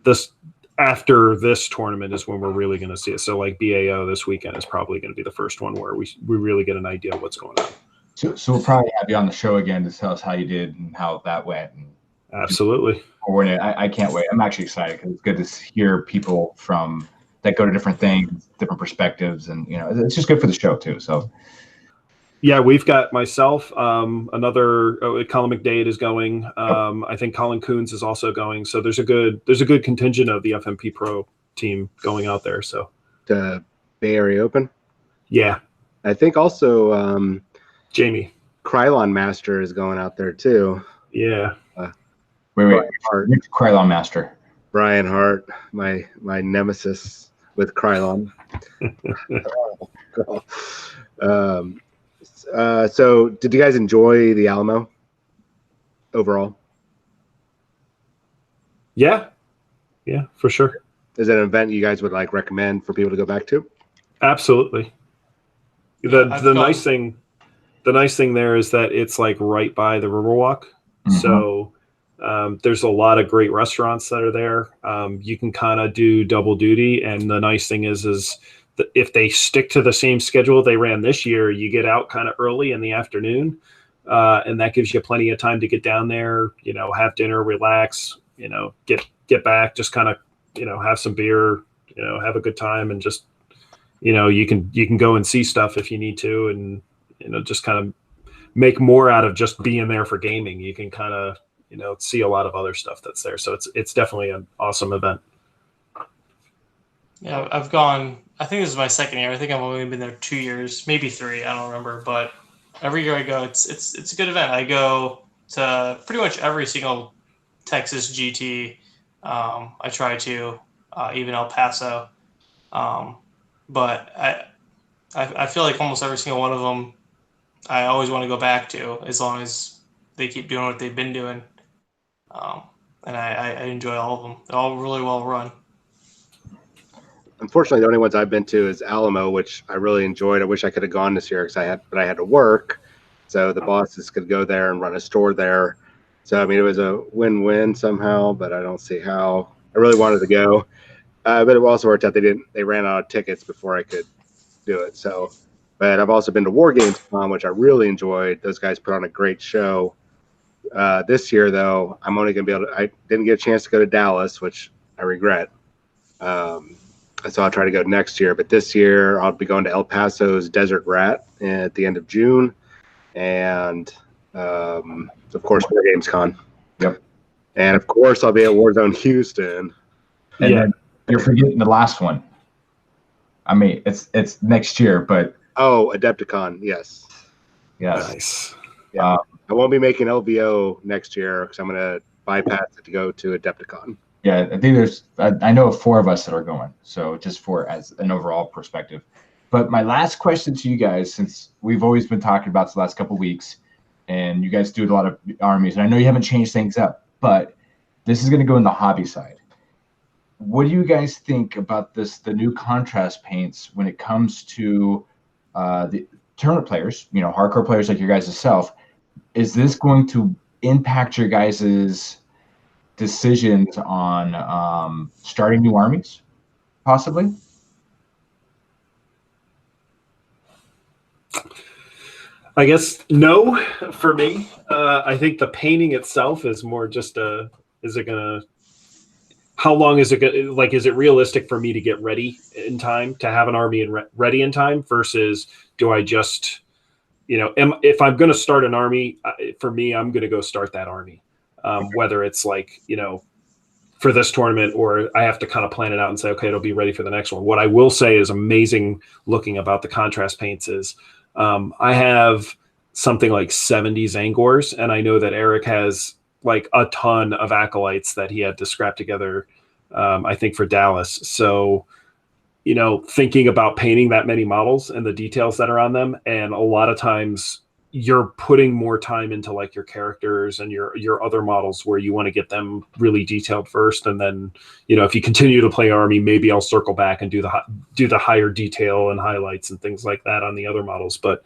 this after this tournament is when we're really going to see it. So like BAO this weekend is probably going to be the first one where we really get an idea of what's going on. So we'll probably have you on the show again to tell us how you did and how that went. And absolutely. I can't wait. I'm actually excited because it's good to hear people that go to different things, different perspectives, and it's just good for the show too. So yeah, we've got myself, Colin McDade is going. I think Colin Coons is also going. So there's a good contingent of the FNPro team going out there. So the Bay Area Open. Yeah, I think also Jamie Krylon Master is going out there too. Yeah. Wait. Hart. Krylon Master. Brian Hart, my nemesis with Krylon. So did you guys enjoy the Alamo overall? Yeah, for sure. Is it an event you guys would like recommend for people to go back to? Absolutely. Yeah, The nice thing there is that it's like right by the Riverwalk. Mm-hmm. So there's a lot of great restaurants that are there. You can kind of do double duty. And the nice thing is that if they stick to the same schedule they ran this year, you get out kind of early in the afternoon. And that gives you plenty of time to get down there, have dinner, relax, get back, just kind of, have some beer, have a good time, and just, you can go and see stuff if you need to, and, just kind of make more out of just being there for gaming. You can kind of, see a lot of other stuff that's there. So it's definitely an awesome event. Yeah, I've gone, I think this is my second year. I think I've only been there 2 years, maybe 3. I don't remember, but every year I go, it's a good event. I go to pretty much every single Texas GT. I try to, even El Paso. But I feel like almost every single one of them, I always want to go back to, as long as they keep doing what they've been doing. And I enjoy all of them. They're all really well run. Unfortunately, the only ones I've been to is Alamo, which I really enjoyed. I wish I could have gone this year but I had to work. So the bosses could go there and run a store there. So, I mean, it was a win-win somehow, but I don't see how. I really wanted to go. But it also worked out they ran out of tickets before I could do it. So, but I've also been to Wargames Con, which I really enjoyed. Those guys put on a great show. This year, though, I'm only going to be able to. I didn't get a chance to go to Dallas, which I regret. So I'll try to go next year. But this year, I'll be going to El Paso's Desert Rat at the end of June, and of course, Wargames Con. Yep. And of course, I'll be at Warzone Houston. And then you're forgetting the last one. I mean, it's next year, but Adepticon, yes. Nice. Yeah, I won't be making LVO next year because I'm going to bypass it to go to Adepticon. Yeah, I think I know of 4 of us that are going, so just for as an overall perspective. But my last question to you guys, since we've always been talking about the last couple of weeks, and you guys do a lot of armies, and I know you haven't changed things up, but this is going to go in the hobby side. What do you guys think about the new contrast paints when it comes to the tournament players, hardcore players like your guys' self? Is this going to impact your guys' decisions on starting new armies, possibly? I guess no for me. I think the painting itself is more just how long is it gonna, like, is it realistic for me to get ready in time, to have an army ready in time, versus do I just, if I'm going to start an army, for me, I'm going to go start that army. Whether it's like, for this tournament, or I have to kind of plan it out and say, okay, it'll be ready for the next one. What I will say is amazing looking about the contrast paints is I have something like 70 Zangors, and I know that Eric has like a ton of acolytes that he had to scrap together, I think, for Dallas. So, thinking about painting that many models and the details that are on them, and a lot of times you're putting more time into like your characters and your other models where you want to get them really detailed first, and then if you continue to play army, maybe I'll circle back and do the higher detail and highlights and things like that on the other models. But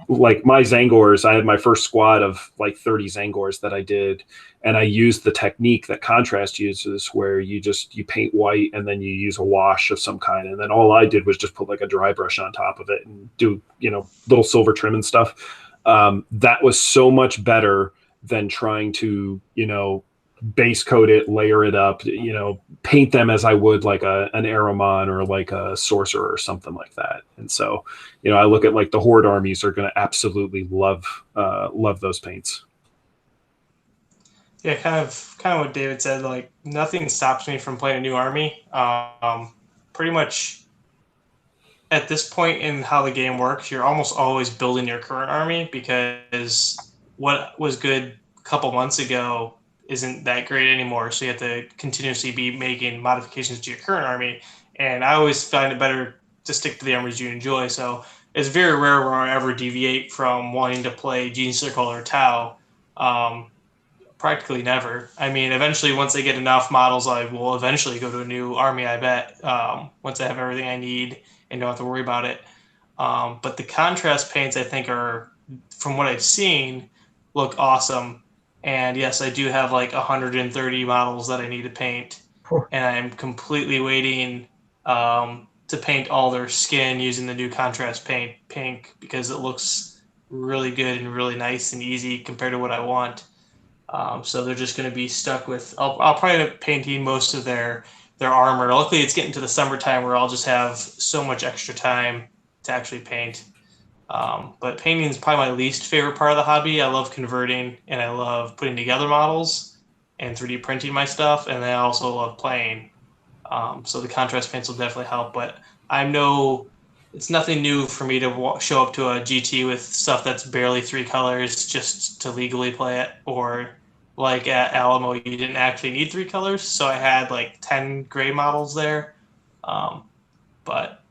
like my Zangors, I had my first squad of like 30 Zangors that I did, and I used the technique that Contrast uses, where you paint white and then you use a wash of some kind, and then all I did was just put like a dry brush on top of it and do little silver trim and stuff. That was so much better than trying to, base coat it, layer it up, paint them as I would like an Aramon or like a Sorcerer or something like that. And so, I look at like the Horde armies are going to absolutely love those paints. Yeah, kind of what David said. Like, nothing stops me from playing a new army. Pretty much at this point in how the game works, you're almost always building your current army, because what was good a couple months ago isn't that great anymore. So you have to continuously be making modifications to your current army. And I always find it better to stick to the armies you enjoy. So it's very rare where I ever deviate from wanting to play Gene Circle or Tau. Practically never. I mean, eventually, once I get enough models, I will eventually go to a new army, I bet, once I have everything I need and don't have to worry about it. But the contrast paints, I think, are, from what I've seen, look awesome. And yes, I do have like 130 models that I need to paint. And I'm completely waiting to paint all their skin using the new contrast paint pink, because it looks really good and really nice and easy compared to what I want. So they're just going to be stuck with. I'll probably end up painting most of their armor. Luckily, it's getting to the summertime where I'll just have so much extra time to actually paint. But painting is probably my least favorite part of the hobby. I love converting, and I love putting together models and 3D printing my stuff, and I also love playing. So the contrast paints will definitely help. But it's nothing new for me to show up to a GT with stuff that's barely 3 colors just to legally play it. Or like at Alamo, you didn't actually need 3 colors, so I had like 10 gray models there. But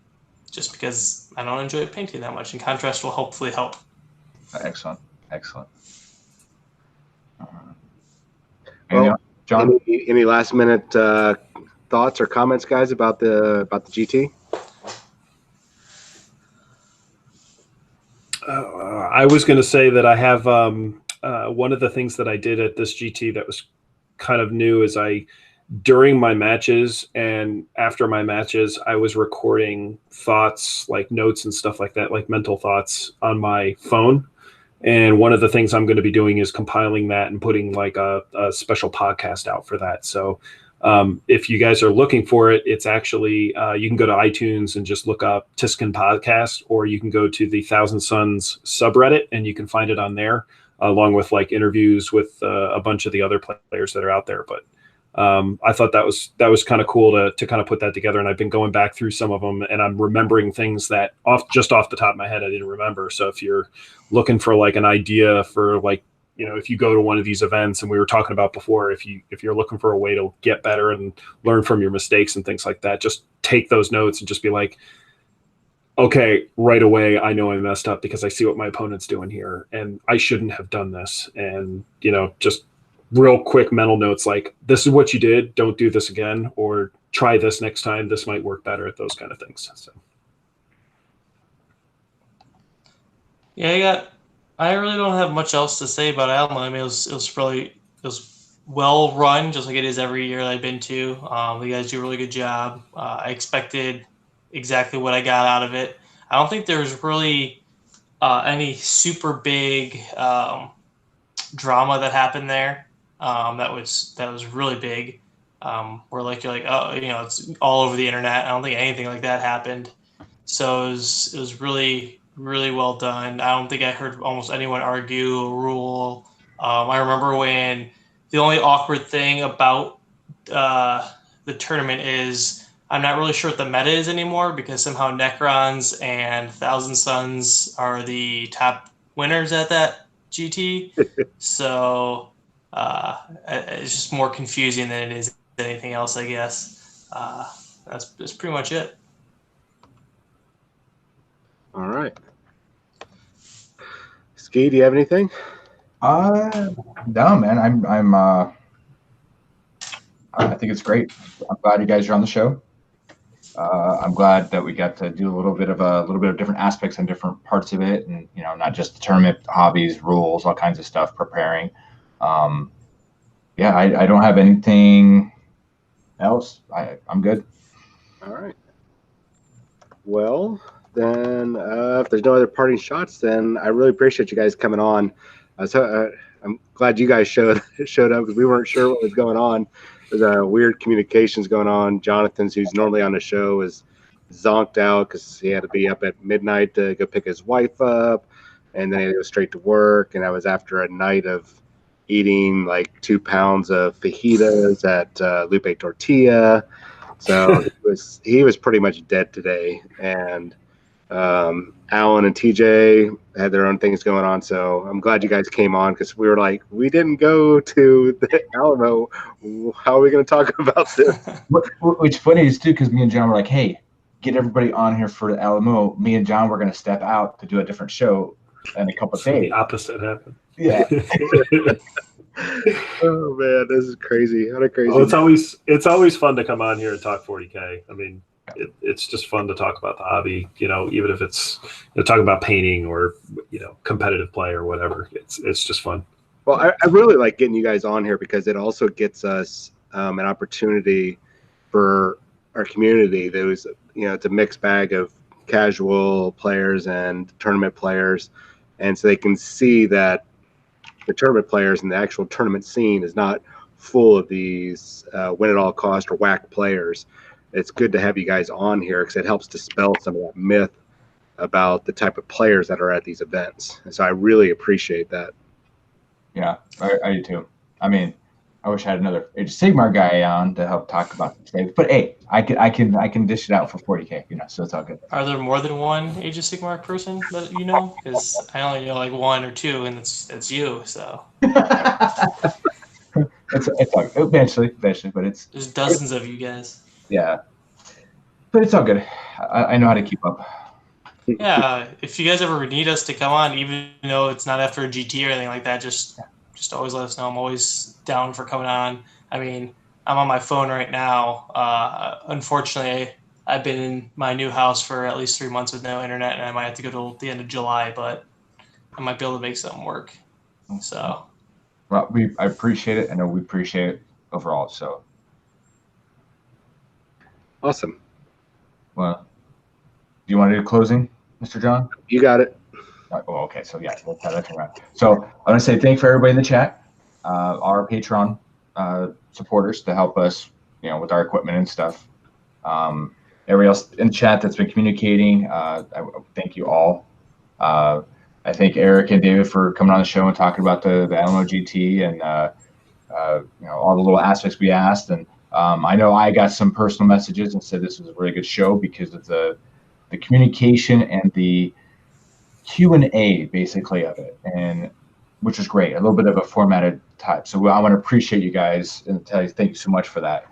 just because I don't enjoy painting that much, and contrast will hopefully help. Excellent. Well, John? Any last minute thoughts or comments, guys, about the GT? I was going to say that I have one of the things that I did at this GT that was kind of new is during my matches and after my matches, I was recording thoughts, like notes and stuff like that, like mental thoughts on my phone. And one of the things I'm going to be doing is compiling that and putting like a special podcast out for that. So if you guys are looking for it, it's actually, you can go to iTunes and just look up Tiskin Podcast, or you can go to the Thousand Suns subreddit and you can find it on there, along with like interviews with a bunch of the other players that are out there. But I thought that was kind of cool to kind of put that together. And I've been going back through some of them, and I'm remembering things that just off the top of my head I didn't remember. So if you're looking for like an idea for like, if you go to one of these events, and we were talking about before, if you're looking for a way to get better and learn from your mistakes and things like that, just take those notes and just be like, okay, right away, I know I messed up because I see what my opponent's doing here and I shouldn't have done this. And, just real quick mental notes, like, this is what you did, don't do this again, or try this next time. This might work better at those kind of things. So. Yeah, I really don't have much else to say about Alamo. I mean, it was well run, just like it is every year I've been to. You guys do a really good job. I expected exactly what I got out of it. I don't think there's really any super big drama that happened there. That was really big. Where like you're like, oh, it's all over the internet. I don't think anything like that happened. So it was really, really well done. I don't think I heard almost anyone argue a rule. I remember when the only awkward thing about the tournament is I'm not really sure what the meta is anymore, because somehow Necrons and Thousand Suns are the top winners at that GT. So it's just more confusing than it is anything else, I guess. That's pretty much it. All right. Ski, do you have anything? No, man. I think it's great. I'm glad you guys are on the show. I'm glad that we got to do a little bit of different aspects and different parts of it, and not just the tournament, hobbies, rules, all kinds of stuff, preparing. Yeah, I don't have anything else. I'm good. All right. Well, then if there's no other parting shots, then I really appreciate you guys coming on. So I'm glad you guys showed up, because we weren't sure what was going on. There's weird communications going on. Jonathan, who's normally on the show, is zonked out because he had to be up at midnight to go pick his wife up, and then he had to go straight to work. And that was after a night of eating like 2 pounds of fajitas at Lupe Tortilla. So he was pretty much dead today. And Alan and TJ had their own things going on, so I'm glad you guys came on because we were like, we didn't go to the Alamo. How are we going to talk about this? Which funny is too, because me and John were like, hey, get everybody on here for the Alamo. Me and John were going to step out to do a different show in a couple of days. The opposite happened. Yeah. Oh man, this is crazy. What a crazy. Well, it's always fun to come on here and talk 40K. I mean, it's just fun to talk about the hobby, even if it's talk about painting or competitive play or whatever. It's just fun. Well, I really like getting you guys on here because it also gets us an opportunity for our community. There's it's a mixed bag of casual players and tournament players, and so they can see that the tournament players and the actual tournament scene is not full of these win at all cost or whack players. It's good to have you guys on here because it helps dispel some of that myth about the type of players that are at these events. And so I really appreciate that. Yeah, I do too. I mean, I wish I had another Age of Sigmar guy on to help talk about these things. But hey, I can dish it out for 40K, so it's all good. Are there more than one Age of Sigmar person that you know? Because I only know like one or two, and it's you. So it's all, eventually, but there's dozens of you guys. Yeah, but it's all good. I know how to keep up. Yeah, if you guys ever need us to come on, even though it's not after a GT or anything like that, just always let us know. I'm always down for coming on. I mean, I'm on my phone right now. Unfortunately, I've been in my new house for at least 3 months with no internet, and I might have to go till the end of July, but I might be able to make something work. So, well, I appreciate it. I know we appreciate it overall. So, awesome. Well, do you want to do closing, Mr. John? You got it. Oh, okay. So yeah, that's around. So I want to say thank you for everybody in the chat, our Patreon supporters to help us, with our equipment and stuff. Everybody else in the chat that's been communicating, I thank you all. I thank Eric and David for coming on the show and talking about the Alamo GT and all the little aspects we asked. And I know I got some personal messages and said this was a really good show because of the communication and the Q&A basically of it, and which was great, a little bit of a formatted type. So I want to appreciate you guys and tell you thank you so much for that.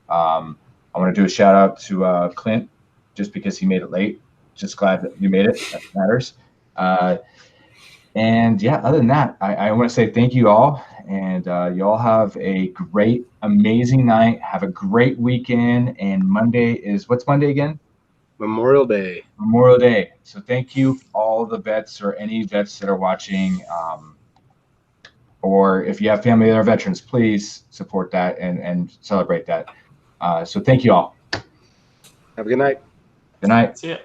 I want to do a shout out to Clint just because he made it late. Just glad that you made it. That matters. And yeah, other than that, I want to say thank you all, and you all have a great, amazing night. Have a great weekend. And Monday is, what's Monday again? Memorial Day. Memorial Day. So thank you all the vets or any vets that are watching, or if you have family that are veterans, please support that and celebrate that. So thank you all. Have a good night. Good night. see ya.